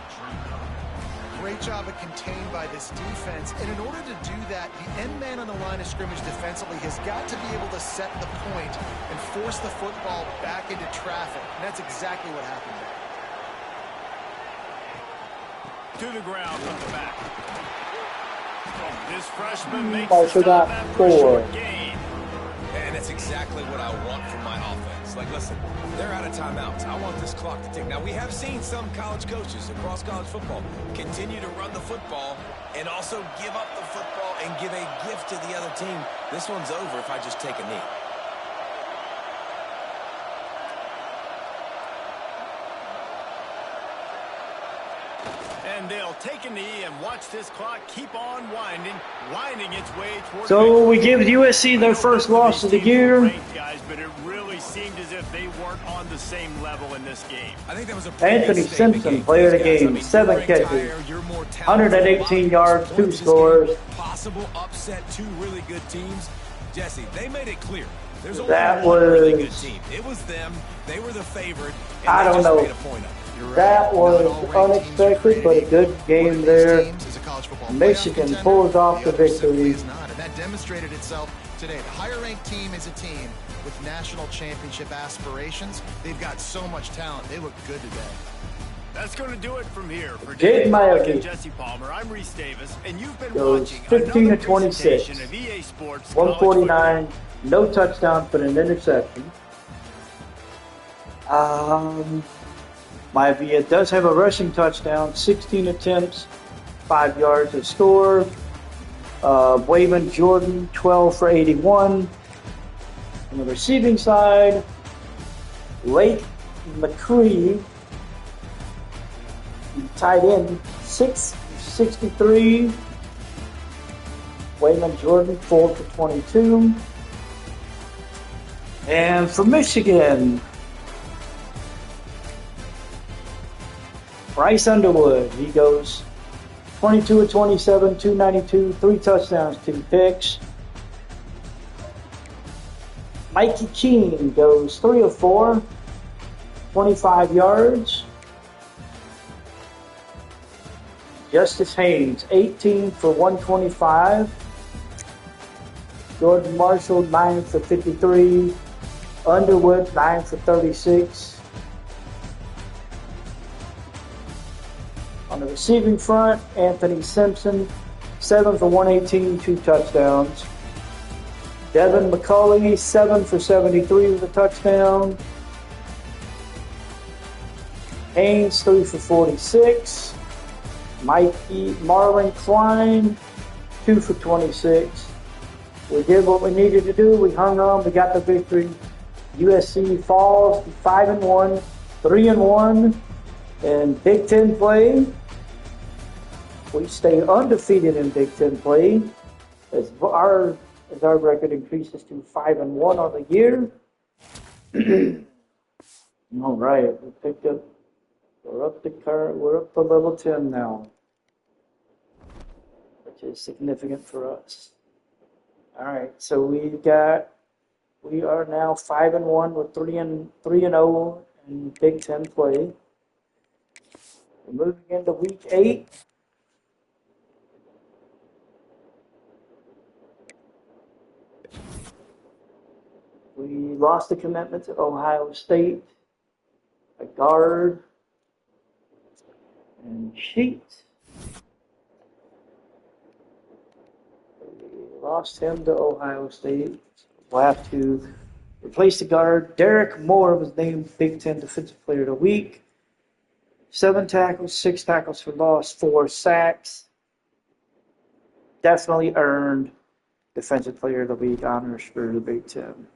Great job of contained by this defense. And in order to do that, the end man on the line of scrimmage defensively has got to be able to set the point and force the football back into traffic. And that's exactly what happened there. To the ground from the back. This freshman makes Marshall the stop got after a 4. short gain. And that's exactly what I want from my offense. Like, listen, they're out of timeouts. I want this clock to tick. Now, we have seen some college coaches across college football continue to run the football and also give up the football and give a gift to the other team. This one's over if I just take a knee. And they'll take a knee and watch this clock keep on winding its way toward So we give USC their first loss of the year. ranked guys, but it really seemed as if they weren't on the same level in this game. I think that was a pretty Anthony good statement Simpson, game. player of the These guys, game, I mean, 7 you're ranked catches, higher, you're more talented. 118 yards, 2 scores. Possible upset, 2 really good teams. Jesse, they made it clear. There's only That one really good was- team. It was them. They were the favorite. And I they don't just know. made a point of it. You're right. That was Not all ranked teams are unexpected, but a created good equal. game One of these there. teams is a college football Michigan playoff contender, pulls off the other simply victory. is not, and that demonstrated itself today. The higher-ranked team is a team with national championship aspirations. They've got so much talent. They look good today. That's going to do it from here. For Jake David Clark Mayock and Jesse Palmer, I'm Reese Davis, and you've been goes watching 15 another to 26. presentation of EA Sports College 149, no touchdown, but an interception. Maivia does have a rushing touchdown, 16 attempts, 5 yards to score. Wayman Jordan, 12 for 81. On the receiving side, Lake McCree, tight end, 663. Wayman Jordan, 4 for 22. And for Michigan, Bryce Underwood, he goes 22 of 27, 292, 3 touchdowns, 2 picks. Mikey Keene goes 3 of 4, 25 yards. Justice Haynes, 18 for 125. Jordan Marshall, 9 for 53. Underwood, 9 for 36. On the receiving front, Anthony Simpson, 7 for 118, 2 touchdowns. Devin McCulley, 7 for 73 with a touchdown. Haynes, 3 for 46. Marlon Klein, 2 for 26. We did what we needed to do. We hung on. We got the victory. USC falls to 5-1, 3-1 in Big Ten play. We stay undefeated in Big Ten play as our record increases to 5-1 on the year. All right, we picked up. We're up to level 10 now, which is significant for us. All right, so we are now 5-1 with 3-0 in Big Ten play. We're moving into week 8. We lost the commitment to Ohio State, a guard, and Sheets. We lost him to Ohio State. We'll have to replace the guard. Derek Moore was named Big Ten Defensive Player of the Week. 7 tackles, 6 tackles for loss, 4 sacks. Definitely earned Defensive Player of the Week honors for the Big Ten.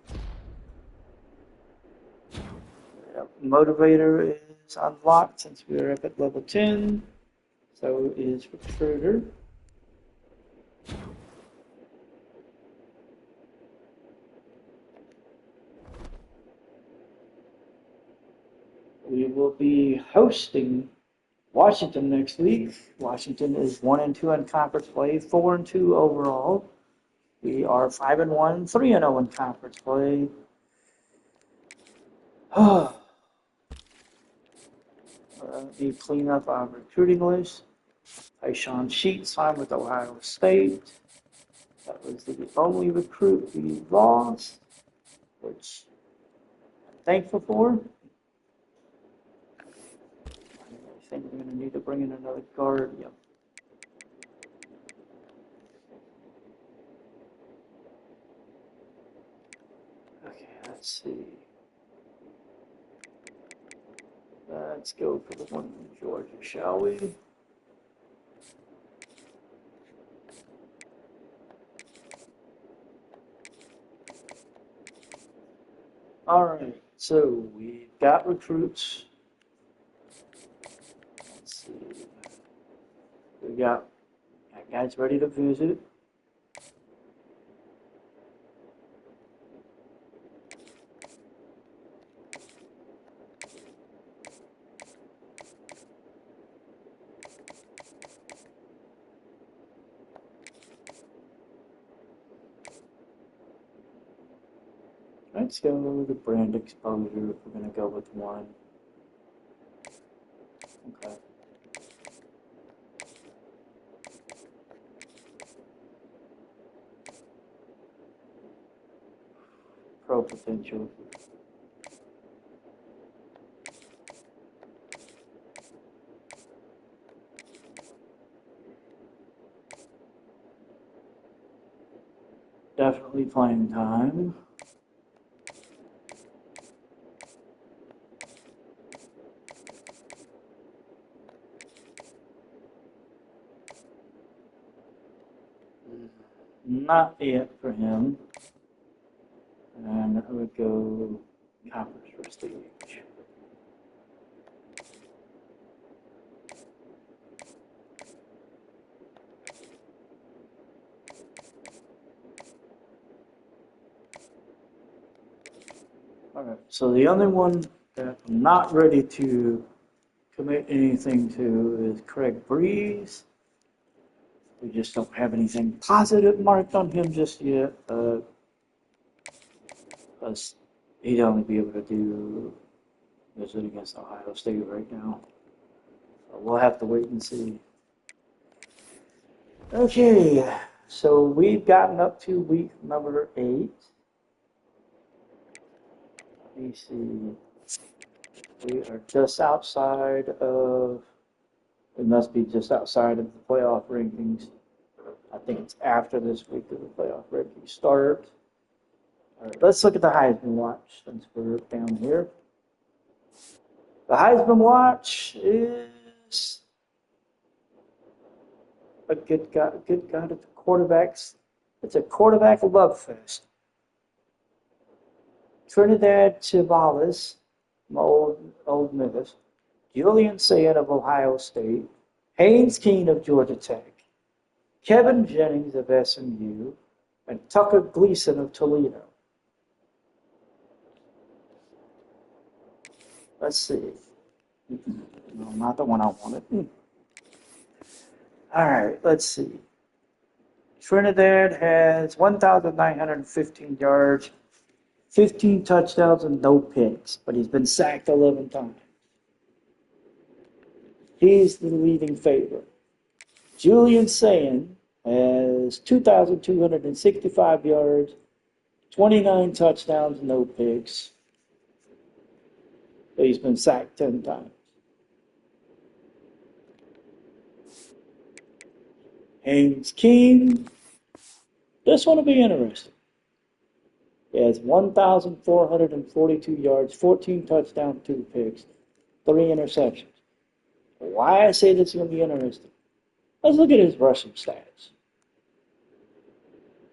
Motivator is unlocked since we are up at level 10. So is Recruiter. We will be hosting Washington next week. Washington is 1-2 in conference play, 4-2 overall. We are 5-1, 3-0 in conference play. We clean up our recruiting list. Tyshawn Sheets signed with Ohio State. That was the only recruit we lost, which I'm thankful for. I think we're going to need to bring in another guard. Yep. Okay, let's see. Let's go for the one from Georgia, shall we? All right, so we've got recruits. Let's see. We got guys ready to visit. Let's go with brand exposure if we're going to go with one. Okay. Pro potential. Definitely playing time. Not yet for him. And I would go conference prestige. Alright, so the only one that I'm not ready to commit anything to is Craig Breeze. We just don't have anything positive marked on him just yet. Because he'd only be able to do visit against Ohio State right now. So we'll have to wait and see. Okay, so we've gotten up to week number 8. Let me see. We are just outside of It must be just outside of the playoff rankings. I think it's after this week that the playoff rankings start. All right, let's look at the Heisman Watch since we're down here. The Heisman Watch is a good God at the quarterbacks. It's a quarterback love fest. Trinidad Chavalis from Old Memphis, Julian Sayin of Ohio State, Haynes King of Georgia Tech, Kevin Jennings of SMU, and Tucker Gleason of Toledo. Let's see. No, not the one I wanted. All right, let's see. Trinidad has 1,915 yards, 15 touchdowns, and no picks, but he's been sacked 11 times. He's the leading favorite. Julian Sayin has 2,265 yards, 29 touchdowns, and no picks. But he's been sacked 10 times. Haynes King. This one will be interesting. He has 1,442 yards, 14 touchdowns, 2 picks, 3 interceptions. Why I say this is going to be interesting? Let's look at his rushing stats.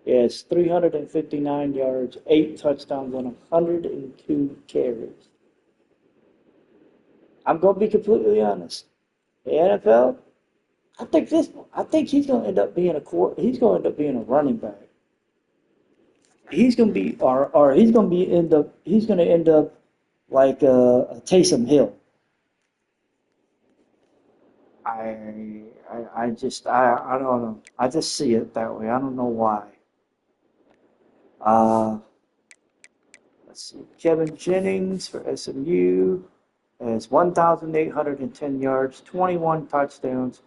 He has 359 yards, 8 touchdowns, and 102 carries. I'm going to be completely honest. The NFL, I think he's going to end up being he's going to end up being a running back. He's going to be he's going to end up like a Taysom Hill. I don't know. I just see it that way. I don't know why. Let's see. Kevin Jennings for SMU has 1,810 yards, 21 touchdowns.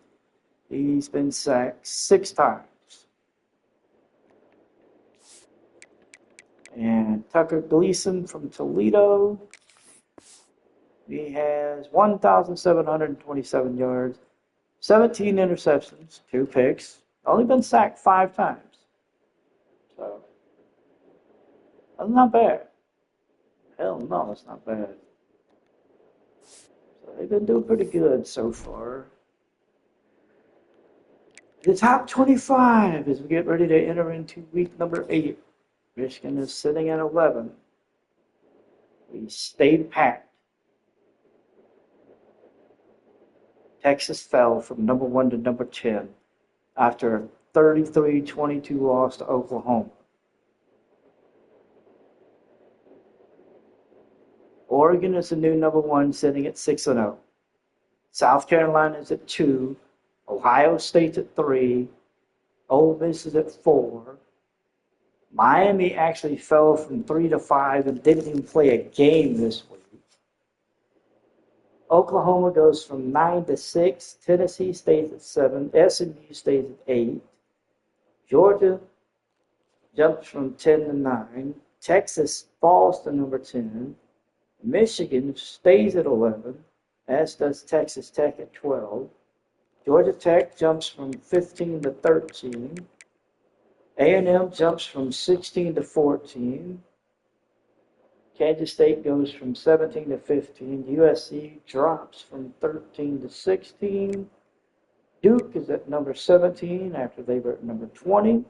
He's been sacked 6 times. And Tucker Gleason from Toledo, he has 1,727 yards, 17 interceptions, 2 picks. Only been sacked 5 times. So, that's not bad. Hell no, it's not bad. So they've been doing pretty good so far. The top 25 as we get ready to enter into week number 8. Michigan is sitting at 11. We stayed packed. Texas fell from number 1 to number 10 after a 33-22 loss to Oklahoma. Oregon is the new number 1, sitting at 6-0. South Carolina is at 2. Ohio State's at 3. Ole Miss is at 4. Miami actually fell from 3 to 5 and didn't even play a game this week. Oklahoma goes from 9 to 6. Tennessee stays at 7. SMU stays at 8. Georgia jumps from 10 to 9. Texas falls to number 10. Michigan stays at 11, as does Texas Tech at 12. Georgia Tech jumps from 15 to 13. A&M jumps from 16 to 14. Kansas State goes from 17 to 15. USC drops from 13 to 16. Duke is at number 17 after they were at number 20.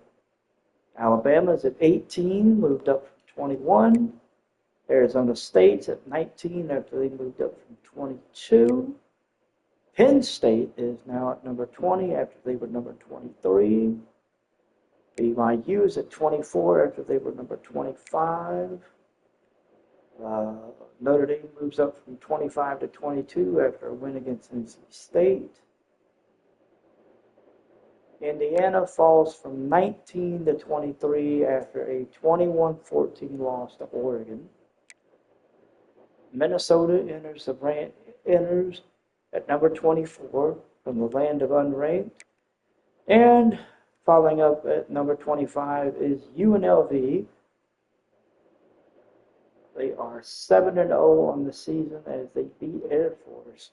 Alabama is at 18, moved up from 21. Arizona State's at 19 after they moved up from 22. Penn State is now at number 20 after they were number 23. BYU is at 24 after they were number 25. Notre Dame moves up from 25 to 22 after a win against NC State. Indiana falls from 19 to 23 after a 21-14 loss to Oregon. Minnesota enters at number 24 from the land of unranked. And following up at number 25 is UNLV. They are 7-0 on the season as they beat Air Force.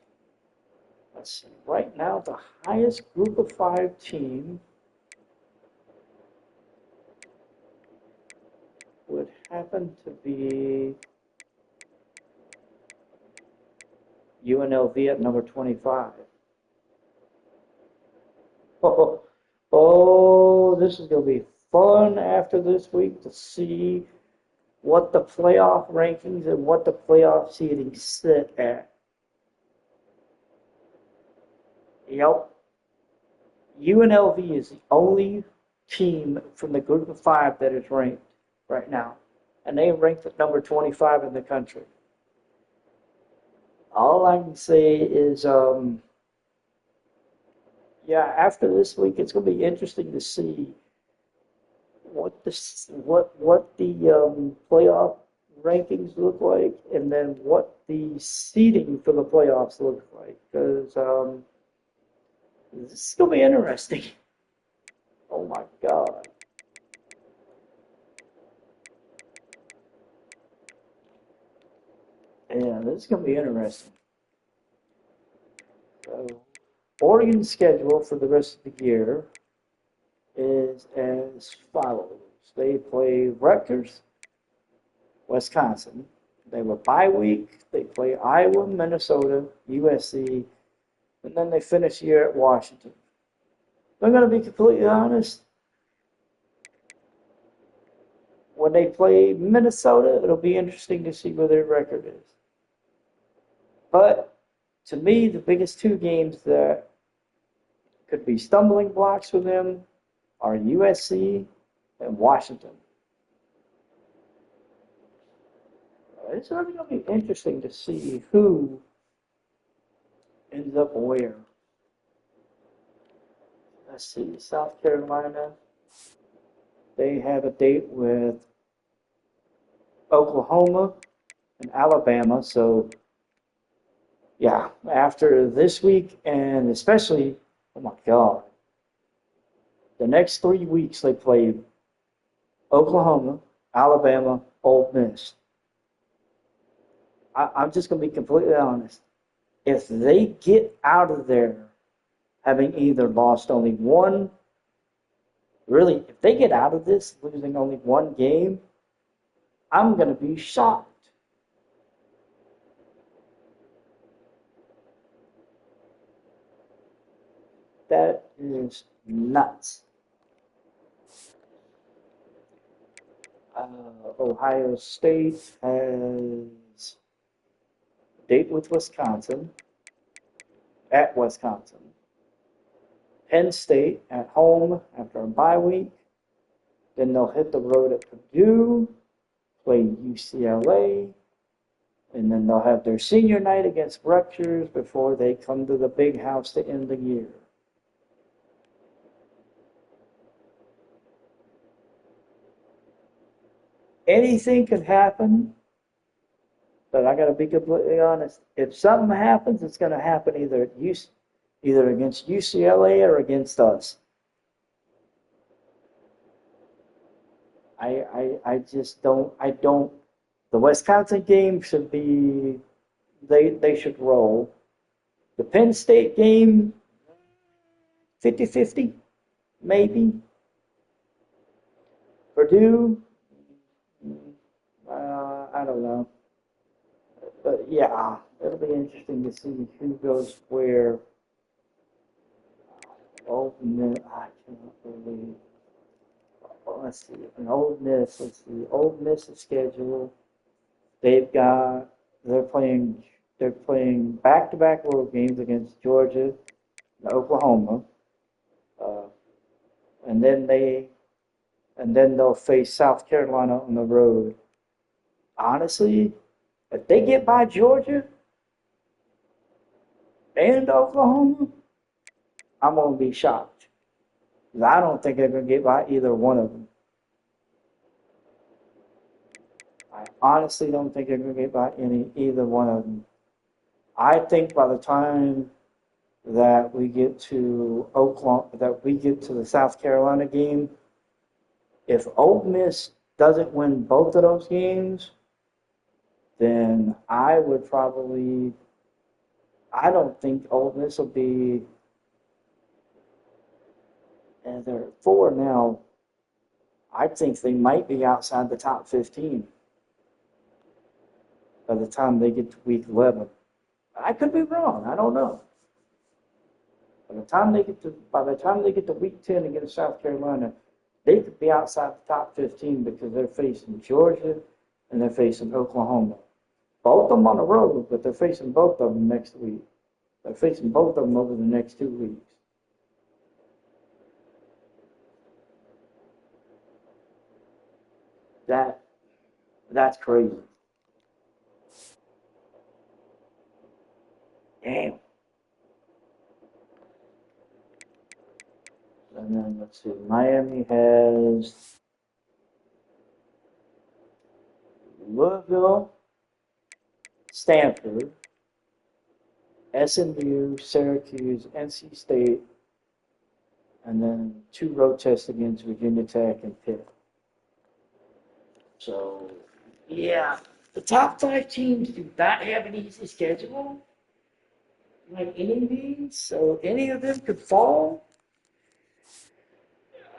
let's see. Right now, the highest group of 5 team would happen to be UNLV at number 25. Oh, this is going to be fun after this week to see what the playoff rankings and what the playoff seeding sit at. Yep. UNLV is the only team from the group of 5 that is ranked right now. And they are ranked at number 25 in the country. All I can say is, yeah, after this week, it's going to be interesting to see what the playoff rankings look like, and then what the seeding for the playoffs looks like. Because this is going to be interesting. Oh my God. Yeah, this is going to be interesting. So, Oregon's schedule for the rest of the year is as follows. They play Rutgers, Wisconsin. They have a bye week. They play Iowa, Minnesota, USC, and then they finish the year at Washington. I'm going to be completely honest. When they play Minnesota, it'll be interesting to see where their record is. But to me, the biggest 2 games that could be stumbling blocks for them are USC and Washington. It's really going to be interesting to see who ends up where. Let's see, South Carolina. They have a date with Oklahoma and Alabama. So, yeah, after this week, and especially, oh my God, the next 3 weeks they play Oklahoma, Alabama, Ole Miss. I'm just going to be completely honest. If they get out of there having either lost only one, really, if they get out of this losing only 1 game, I'm going to be shocked. That is nuts. Ohio State has a date with Wisconsin, at Wisconsin. Penn State at home after a bye week. Then they'll hit the road at Purdue, play UCLA, and then they'll have their senior night against Rutgers before they come to the big house to end the year. Anything could happen, but I got to be completely honest. If something happens, it's going to happen either against UCLA or against us. I just don't. The Wisconsin game should be. They should roll. The Penn State game, 50-50, maybe. Purdue. I don't know. But yeah, it'll be interesting to see who goes where. Ole Miss, I cannot believe. Let's see. Ole Miss's schedule. They're playing back-to-back road games against Georgia and Oklahoma. And then they'll face South Carolina on the road. Honestly, if they get by Georgia and Oklahoma, I'm going to be shocked. Because I don't think they're going to get by either one of them. I honestly don't think they're going to get by either one of them. I think by the time that we get to the South Carolina game, if Ole Miss doesn't win both of those games, then I would probably I don't think Ole Miss will be, and they're at 4 now. I think they might be outside the top 15 by the time they get to week 11. I could be wrong. I don't know. By the time they get to week 10 against South Carolina, they could be outside the top 15 because they're facing Georgia and they're facing Oklahoma. Both of them on the road, but they're facing both of them next week. They're facing both of them over the next 2 weeks. That's crazy. Damn. And then let's see, Miami has Louisville, Stanford, SMU, Syracuse, NC State, and then 2 road tests against Virginia Tech and Pitt. So, yeah, the top 5 teams do not have an easy schedule, like any of these. So any of them could fall.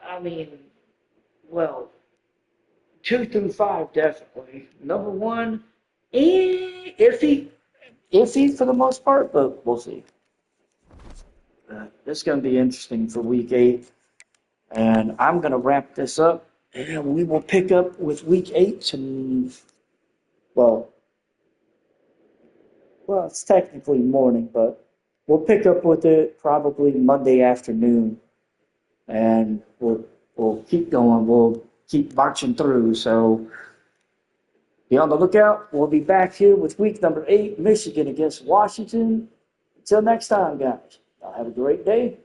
I mean, well, 2 through 5 definitely. Number 1, iffy for the most part, but we'll see. This is going to be interesting for week 8, and I'm going to wrap this up, and we will pick up with week 8 and, well, it's technically morning, but we'll pick up with it probably Monday afternoon, and we'll keep going. We'll keep marching through. So be on the lookout. We'll be back here with week number 8, Michigan against Washington. Until next time, guys. Y'all have a great day.